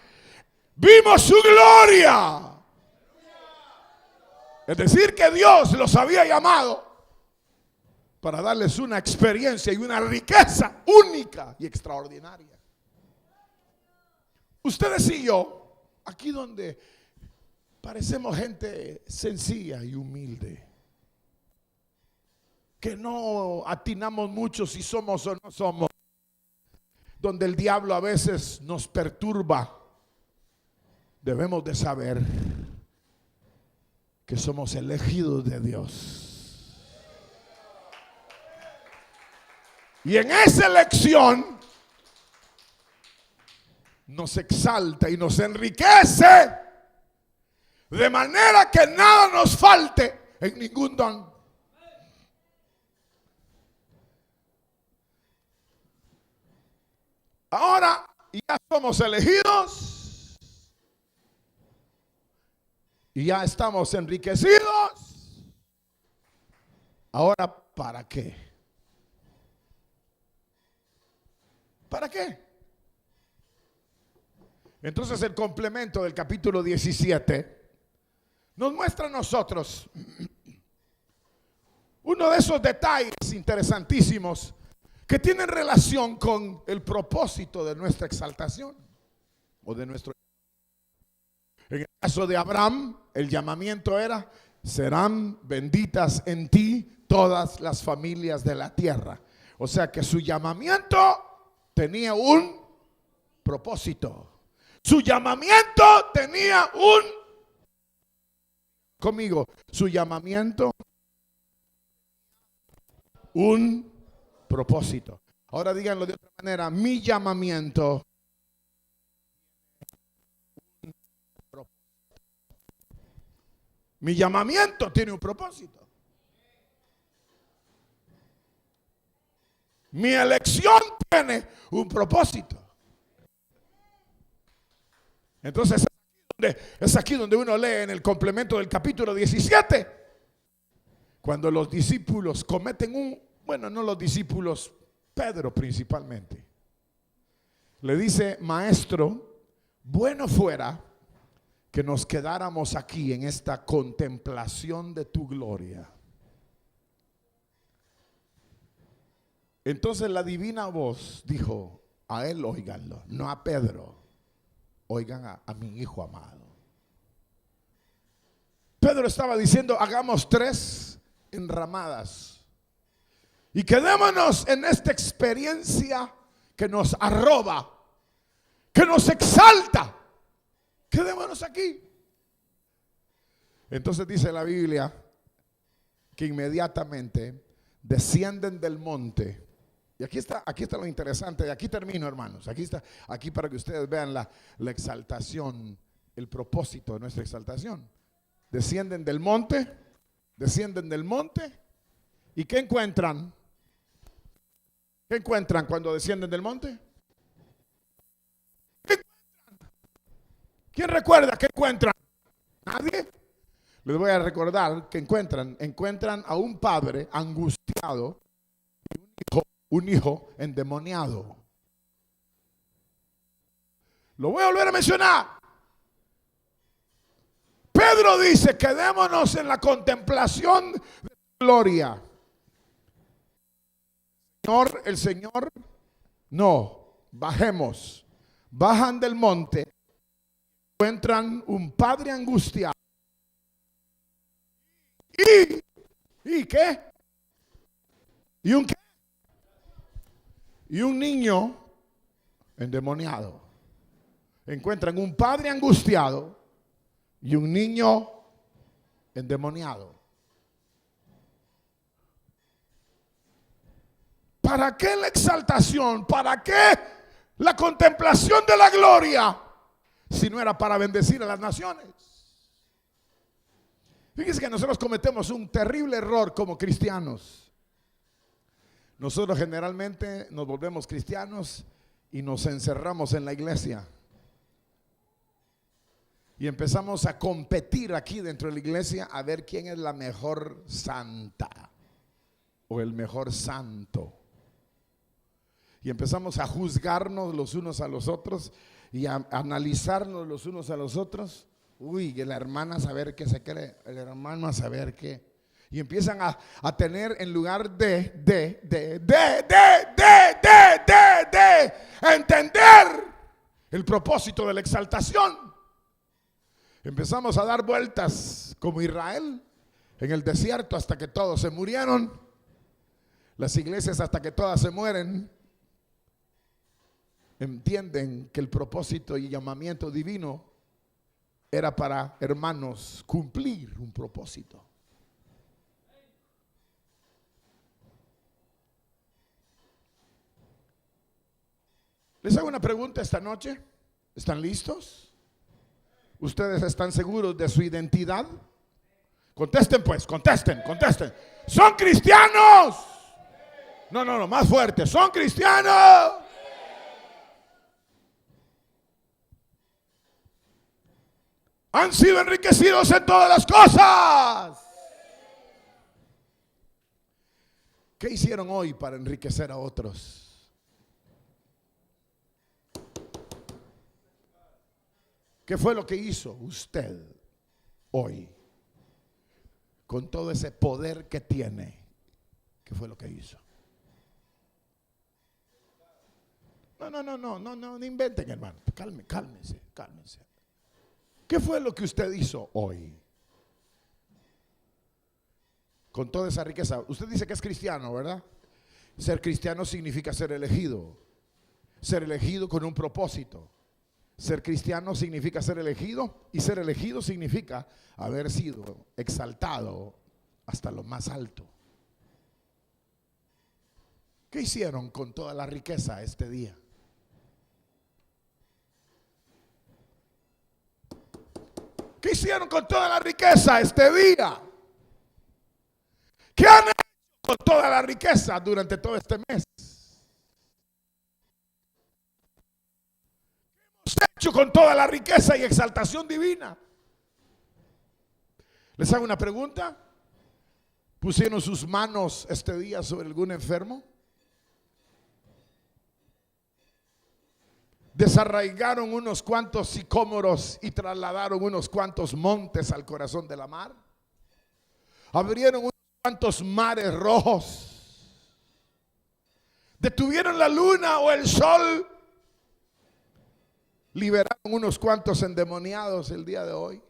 Vimos su gloria. Es decir, que Dios los había llamado para darles una experiencia y una riqueza única y extraordinaria. Ustedes y yo, aquí donde parecemos gente sencilla y humilde, que no atinamos mucho si somos o no somos, donde el diablo a veces nos perturba, debemos de saber que somos elegidos de Dios. Y en esa elección nos exalta y nos enriquece, de manera que nada nos falte en ningún don. Ahora ya somos elegidos y ya estamos enriquecidos. Ahora, ¿para qué? ¿Para qué? Entonces el complemento del capítulo 17 nos muestra a nosotros uno de esos detalles interesantísimos que tienen relación con el propósito de nuestra exaltación o de nuestro. En el caso de Abraham, el llamamiento era: serán benditas en ti todas las familias de la tierra. O sea que su llamamiento tenía un propósito. Su llamamiento tenía su llamamiento, un propósito. Ahora díganlo de otra manera: mi llamamiento, mi llamamiento tiene un propósito. Mi elección tiene un propósito. Entonces es aquí donde uno lee en el complemento del capítulo 17, cuando los discípulos cometen no los discípulos, Pedro principalmente, le dice: maestro, bueno fuera que nos quedáramos aquí en esta contemplación de tu gloria. Entonces la divina voz dijo: a él óiganlo, no a Pedro, oigan a mi hijo amado. Pedro estaba diciendo: hagamos 3 enramadas y quedémonos en esta experiencia que nos arroba, que nos exalta. Quedémonos aquí. Entonces dice la Biblia que inmediatamente descienden del monte. Y aquí está lo interesante. Y aquí termino, hermanos. Aquí para que ustedes vean la exaltación, el propósito de nuestra exaltación. Descienden del monte. ¿Y qué encuentran? ¿Qué encuentran cuando descienden del monte? ¿Qué encuentran? ¿Quién recuerda qué encuentran? ¿Nadie? Les voy a recordar que encuentran a un padre angustiado y un hijo endemoniado. Lo voy a volver a mencionar. Pedro dice: quedémonos en la contemplación de tu gloria. El Señor, no, bajemos. Bajan del monte, encuentran un padre angustiado. ¿Y qué? ¿Y un qué? Y un niño endemoniado. Encuentran un padre angustiado y un niño endemoniado. ¿Para qué la exaltación? ¿Para qué la contemplación de la gloria? Si no era para bendecir a las naciones. Fíjense que nosotros cometemos un terrible error como cristianos. Nosotros generalmente nos volvemos cristianos y nos encerramos en la iglesia. Y empezamos a competir aquí dentro de la iglesia a ver quién es la mejor santa o el mejor santo. Y empezamos a juzgarnos los unos a los otros y a analizarnos los unos a los otros. Uy, que la hermana a saber qué se cree, el hermano a saber qué. Y empiezan a tener, en lugar de entender el propósito de la exaltación, empezamos a dar vueltas como Israel en el desierto hasta que todos se murieron. Las iglesias, hasta que todas se mueren, entienden que el propósito y llamamiento divino era para, hermanos, cumplir un propósito. Les hago una pregunta esta noche. ¿Están listos? ¿Ustedes están seguros de su identidad? Contesten pues, contesten. ¿Son cristianos? No, más fuerte. ¿Son cristianos? Han sido enriquecidos en todas las cosas. ¿Qué hicieron hoy para enriquecer a otros? ¿Qué fue lo que hizo usted hoy con todo ese poder que tiene? ¿Qué fue lo que hizo? No inventen, hermano. Cálmense. ¿Qué fue lo que usted hizo hoy con toda esa riqueza? Usted dice que es cristiano, ¿verdad? Ser cristiano significa ser elegido con un propósito. Ser cristiano significa ser elegido, y ser elegido significa haber sido exaltado hasta lo más alto. ¿Qué hicieron con toda la riqueza este día? ¿Qué hicieron con toda la riqueza este día? ¿Qué han hecho con toda la riqueza durante todo este mes? ¿Qué hemos hecho con toda la riqueza y exaltación divina? Les hago una pregunta. ¿Pusieron sus manos este día sobre algún enfermo? ¿Desarraigaron unos cuantos sicómoros y trasladaron unos cuantos montes al corazón de la mar? ¿Abrieron unos cuantos mares rojos? ¿Detuvieron la luna o el sol? ¿Liberaron unos cuantos endemoniados el día de hoy?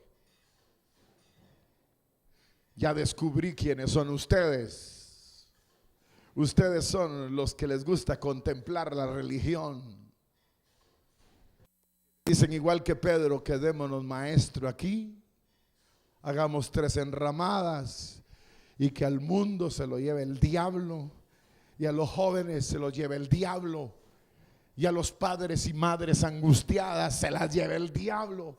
Ya descubrí quiénes son ustedes. Ustedes son los que les gusta contemplar la religión. Dicen igual que Pedro: quedémonos maestro aquí, hagamos 3 enramadas y que al mundo se lo lleve el diablo, y a los jóvenes se lo lleve el diablo, y a los padres y madres angustiadas se las lleve el diablo,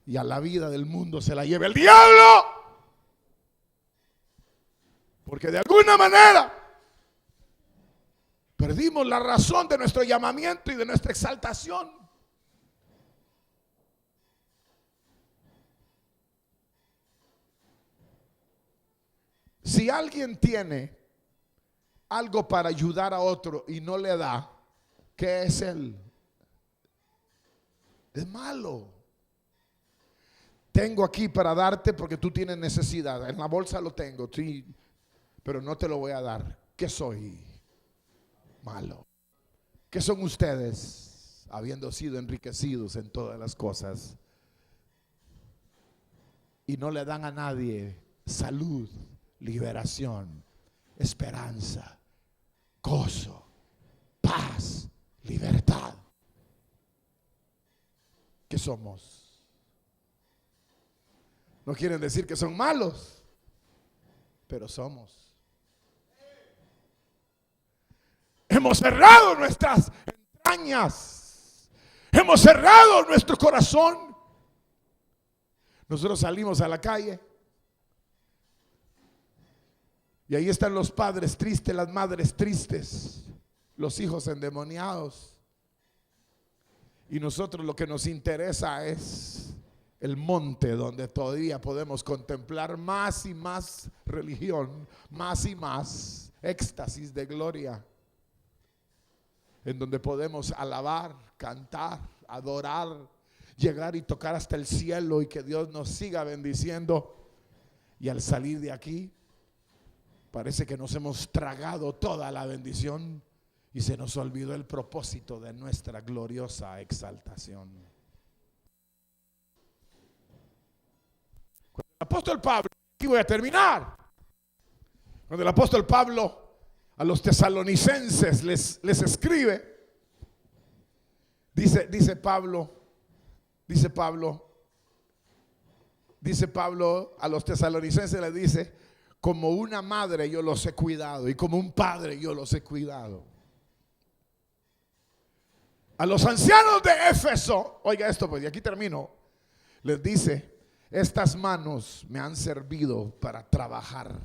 y a la vida del mundo se la lleve el diablo. Porque de alguna manera perdimos la razón de nuestro llamamiento y de nuestra exaltación. Si alguien tiene algo para ayudar a otro y no le da, ¿qué es él? Es malo. Tengo aquí para darte porque tú tienes necesidad. En la bolsa lo tengo, sí, pero no te lo voy a dar. ¿Qué soy? Malo. ¿Qué son ustedes, habiendo sido enriquecidos en todas las cosas, y no le dan a nadie salud, liberación, esperanza, gozo, paz, libertad? ¿Qué somos? No quieren decir que son malos, pero somos. Hemos cerrado nuestras entrañas, hemos cerrado nuestro corazón. Nosotros salimos a la calle Y ahí están los padres tristes, las madres tristes, los hijos endemoniados. Y nosotros lo que nos interesa es el monte donde todavía podemos contemplar más y más religión, más y más éxtasis de gloria, en donde podemos alabar, cantar, adorar, llegar y tocar hasta el cielo y que Dios nos siga bendiciendo. Y al salir de aquí parece que nos hemos tragado toda la bendición y se nos olvidó el propósito de nuestra gloriosa exaltación. Cuando el apóstol Pablo, aquí voy a terminar, cuando el apóstol Pablo a los tesalonicenses les escribe, dice Pablo a los tesalonicenses, les dice: como una madre yo los he cuidado y como un padre yo los he cuidado. A los ancianos de Éfeso, oiga esto pues, y aquí termino, les dice: estas manos me han servido para trabajar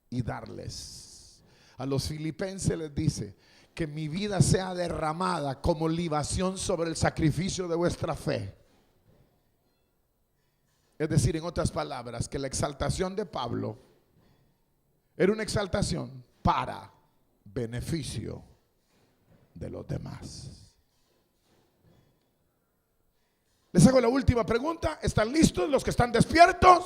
y darles. A los filipenses les dice: que mi vida sea derramada como libación sobre el sacrificio de vuestra fe. Es decir, en otras palabras, que la exaltación de Pablo era una exaltación para beneficio de los demás. Les hago la última pregunta. ¿Están listos los que están despiertos?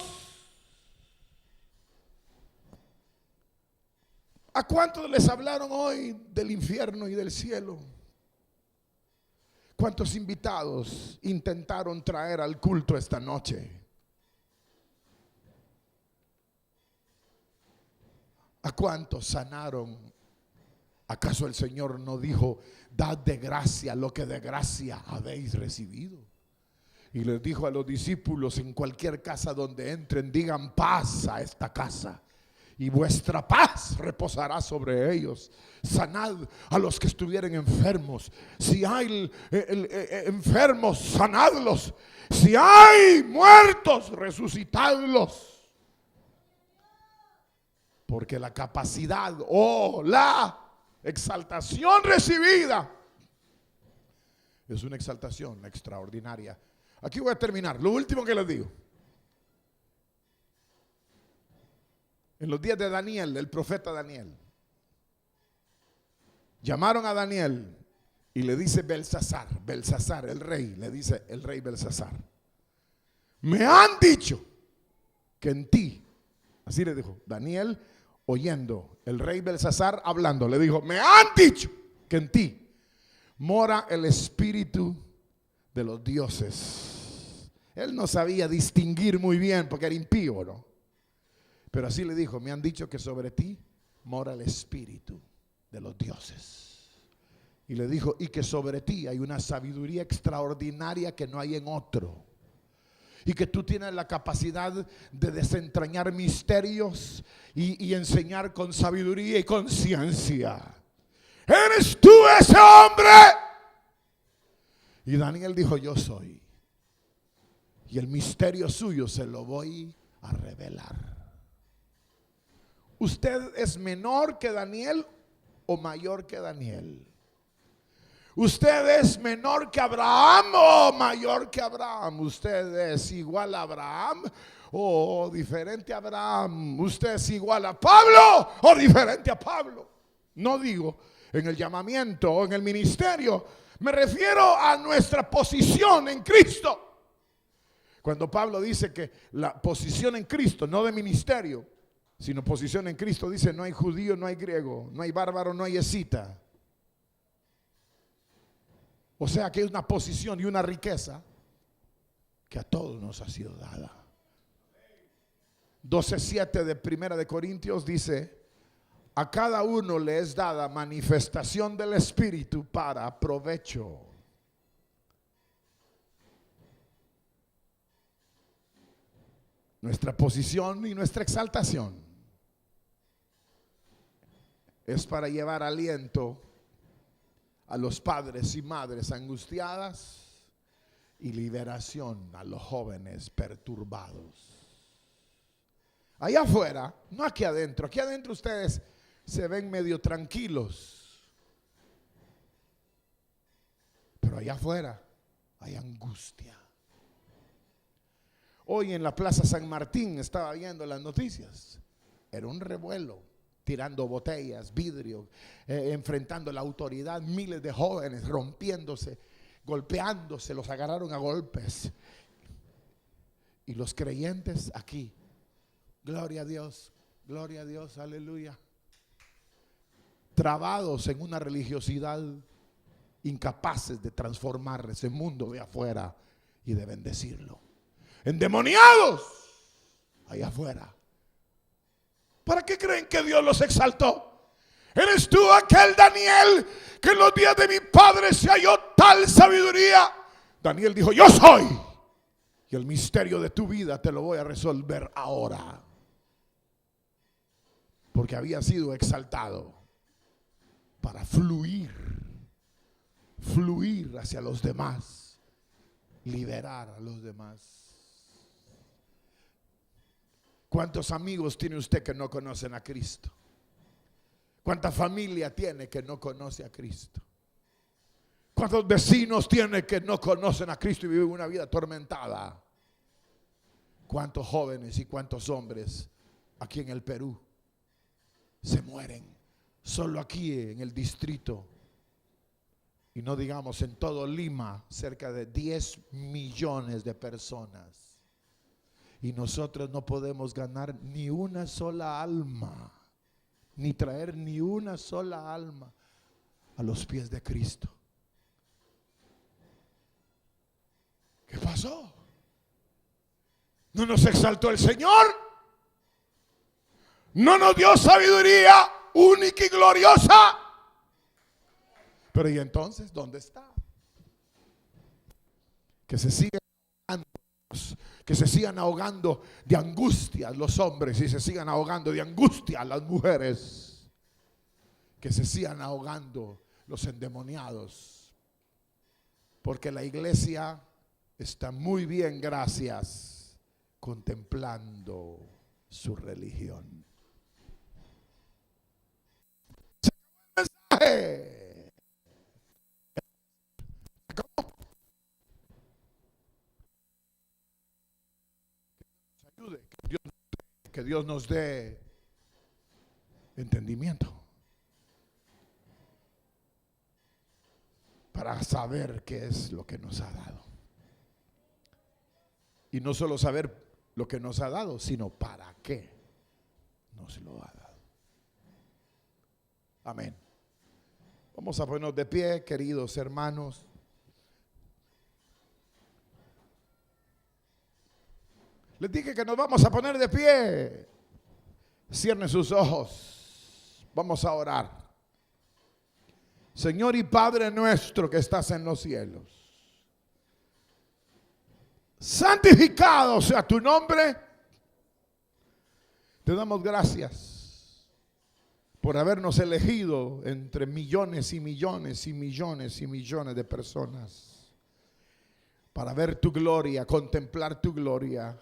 ¿A cuántos les hablaron hoy del infierno y del cielo? ¿Cuántos invitados intentaron traer al culto esta noche? ¿A cuántos sanaron? ¿Acaso el Señor no dijo: dad de gracia lo que de gracia habéis recibido? Y les dijo a los discípulos: en cualquier casa donde entren, digan paz a esta casa, y vuestra paz reposará sobre ellos. Sanad a los que estuvieren enfermos. Si hay enfermos, sanadlos. Si hay muertos, resucitadlos. Porque la capacidad o la exaltación recibida es una exaltación extraordinaria. Aquí voy a terminar. Lo último que les digo. En los días de Daniel, el profeta Daniel, llamaron a Daniel y le dice Belsasar, el rey, le dice el rey Belsasar: me han dicho que en ti, así le dijo Daniel, oyendo el rey Belsasar hablando, le dijo: me han dicho que en ti mora el espíritu de los dioses. Él no sabía distinguir muy bien porque era impío, ¿no? Pero así le dijo: me han dicho que sobre ti mora el espíritu de los dioses. Y le dijo: y que sobre ti hay una sabiduría extraordinaria que no hay en otro. Y que tú tienes la capacidad de desentrañar misterios y enseñar con sabiduría y con ciencia. ¿Eres tú ese hombre? Y Daniel dijo: yo soy. Y el misterio suyo se lo voy a revelar. ¿Usted es menor que Daniel o mayor que Daniel? ¿Usted es menor que Abraham o mayor que Abraham? ¿Usted es igual a Abraham o diferente a Abraham? ¿Usted es igual a Pablo o diferente a Pablo? No digo en el llamamiento o en el ministerio, me refiero a nuestra posición en Cristo. Cuando Pablo dice que la posición en Cristo, no de ministerio, sino posición en Cristo, dice: no hay judío, no hay griego, no hay bárbaro, no hay escita. O sea que hay una posición y una riqueza que a todos nos ha sido dada. 12:7 de Primera de Corintios dice: a cada uno le es dada manifestación del Espíritu para provecho. Nuestra posición y nuestra exaltación es para llevar aliento a los padres y madres angustiadas y liberación a los jóvenes perturbados. allá afuera, no aquí adentro. Aquí adentro ustedes se ven medio tranquilos, pero allá afuera hay angustia. Hoy en la Plaza San Martín estaba viendo las noticias. Era un revuelo, tirando botellas, vidrio, enfrentando la autoridad, miles de jóvenes rompiéndose, golpeándose, los agarraron a golpes. Y los creyentes aquí, gloria a Dios, aleluya, trabados en una religiosidad, incapaces de transformar ese mundo de afuera y de bendecirlo. Endemoniados allá afuera. ¿Para qué creen que Dios los exaltó? ¿Eres tú aquel Daniel que en los días de mi padre se halló tal sabiduría? Daniel dijo: yo soy, y el misterio de tu vida te lo voy a resolver ahora. Porque había sido exaltado para fluir hacia los demás, liberar a los demás. ¿Cuántos amigos tiene usted que no conocen a Cristo? ¿Cuánta familia tiene que no conoce a Cristo? ¿Cuántos vecinos tiene que no conocen a Cristo y viven una vida atormentada? ¿Cuántos jóvenes y cuántos hombres aquí en el Perú se mueren? Solo aquí en el distrito, y no digamos en todo Lima, cerca de 10 millones de personas. Y nosotros no podemos ganar ni una sola alma, ni traer ni una sola alma a los pies de Cristo. ¿Qué pasó? ¿No nos exaltó el Señor? ¿No nos dio sabiduría única y gloriosa? Pero ¿y entonces dónde está? Que se sigan ahogando de angustia los hombres y se sigan ahogando de angustia las mujeres. Que se sigan ahogando los endemoniados. Porque la iglesia está muy bien, gracias, contemplando su religión. Que Dios nos dé entendimiento para saber qué es lo que nos ha dado. Y no solo saber lo que nos ha dado, sino para qué nos lo ha dado. Amén. Vamos a ponernos de pie, queridos hermanos. Les dije que nos vamos a poner de pie. Cierren sus ojos. Vamos a orar. Señor y Padre nuestro que estás en los cielos, santificado sea tu nombre. Te damos gracias por habernos elegido entre millones y millones y millones y millones de personas para ver tu gloria, contemplar tu gloria.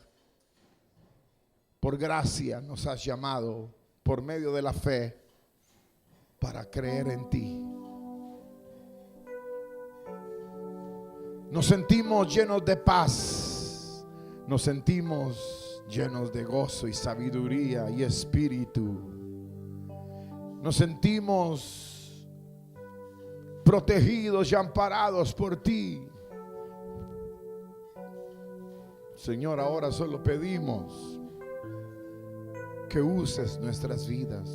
Por gracia nos has llamado por medio de la fe para creer en ti. Nos sentimos llenos de paz, nos sentimos llenos de gozo y sabiduría y espíritu. Nos sentimos protegidos y amparados por ti. Señor, ahora solo pedimos que uses nuestras vidas,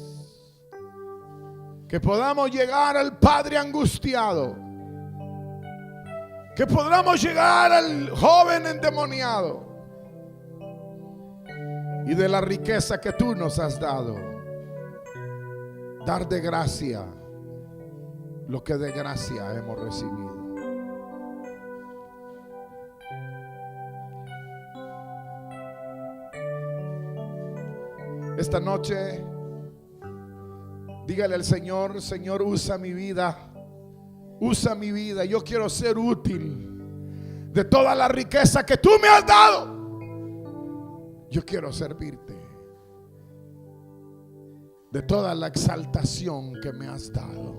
que podamos llegar al Padre angustiado, que podamos llegar al joven endemoniado y de la riqueza que tú nos has dado, dar de gracia lo que de gracia hemos recibido. Esta noche, dígale al Señor: Señor, usa mi vida. Usa mi vida. Yo quiero ser útil de toda la riqueza que tú me has dado. Yo quiero servirte. de toda la exaltación que me has dado.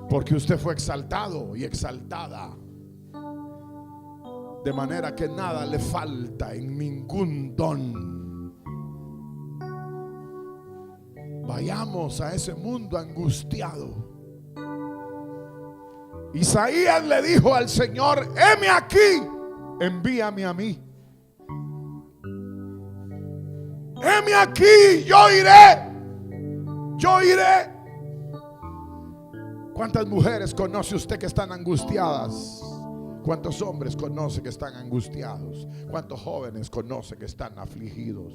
Porque usted fue exaltado y exaltada, de manera que nada le falta en ningún don. Vayamos a ese mundo angustiado. Isaías le dijo al Señor: heme aquí, envíame a mí. Heme aquí, yo iré. Yo iré. ¿Cuántas mujeres conoce usted que están angustiadas? ¿Cuántos hombres conoce que están angustiados? ¿Cuántos jóvenes conoce que están afligidos?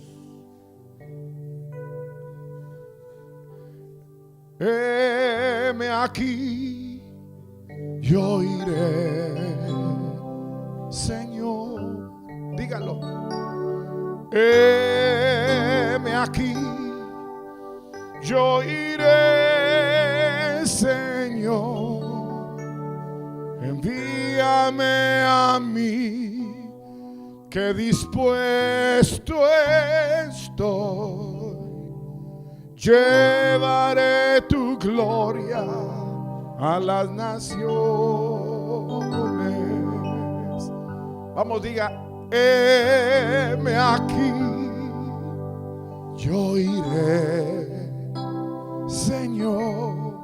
Heme aquí, yo iré, Señor. Dígalo. Heme aquí, yo iré, Señor. Envíame a mí, que dispuesto estoy. Llevaré tu gloria a las naciones. Vamos, diga: heme aquí, yo iré, Señor.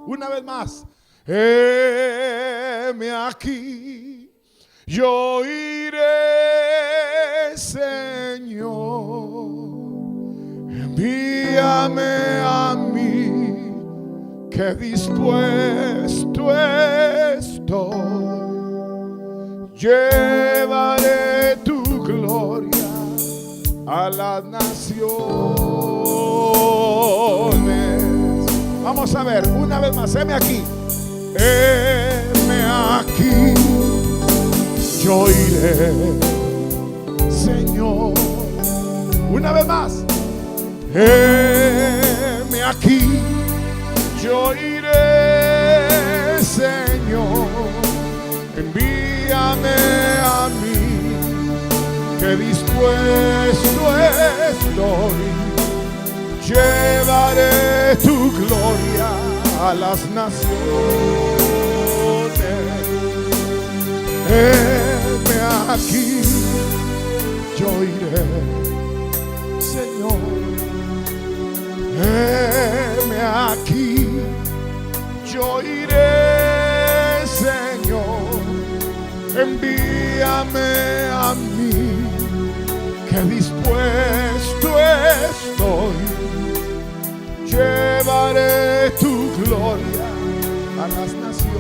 Una vez más: heme aquí, yo iré, Señor. Envíame a mí, que dispuesto estoy. Llevaré tu gloria a las naciones. Vamos a ver, una vez más, heme aquí. Heme aquí, yo iré, Señor. Una vez más. Heme aquí, yo iré, Señor. Envíame a mí, que dispuesto estoy. Llevaré tu gloria a las naciones. Heme aquí, yo iré, Señor. Heme aquí, yo iré, Señor. Envíame a mí, que dispuesto estoy. Llevaré tu gloria a las naciones.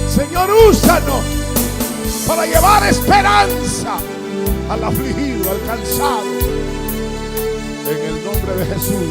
Señor, úsanos para llevar esperanza al afligido, al cansado. En el nombre de Jesús.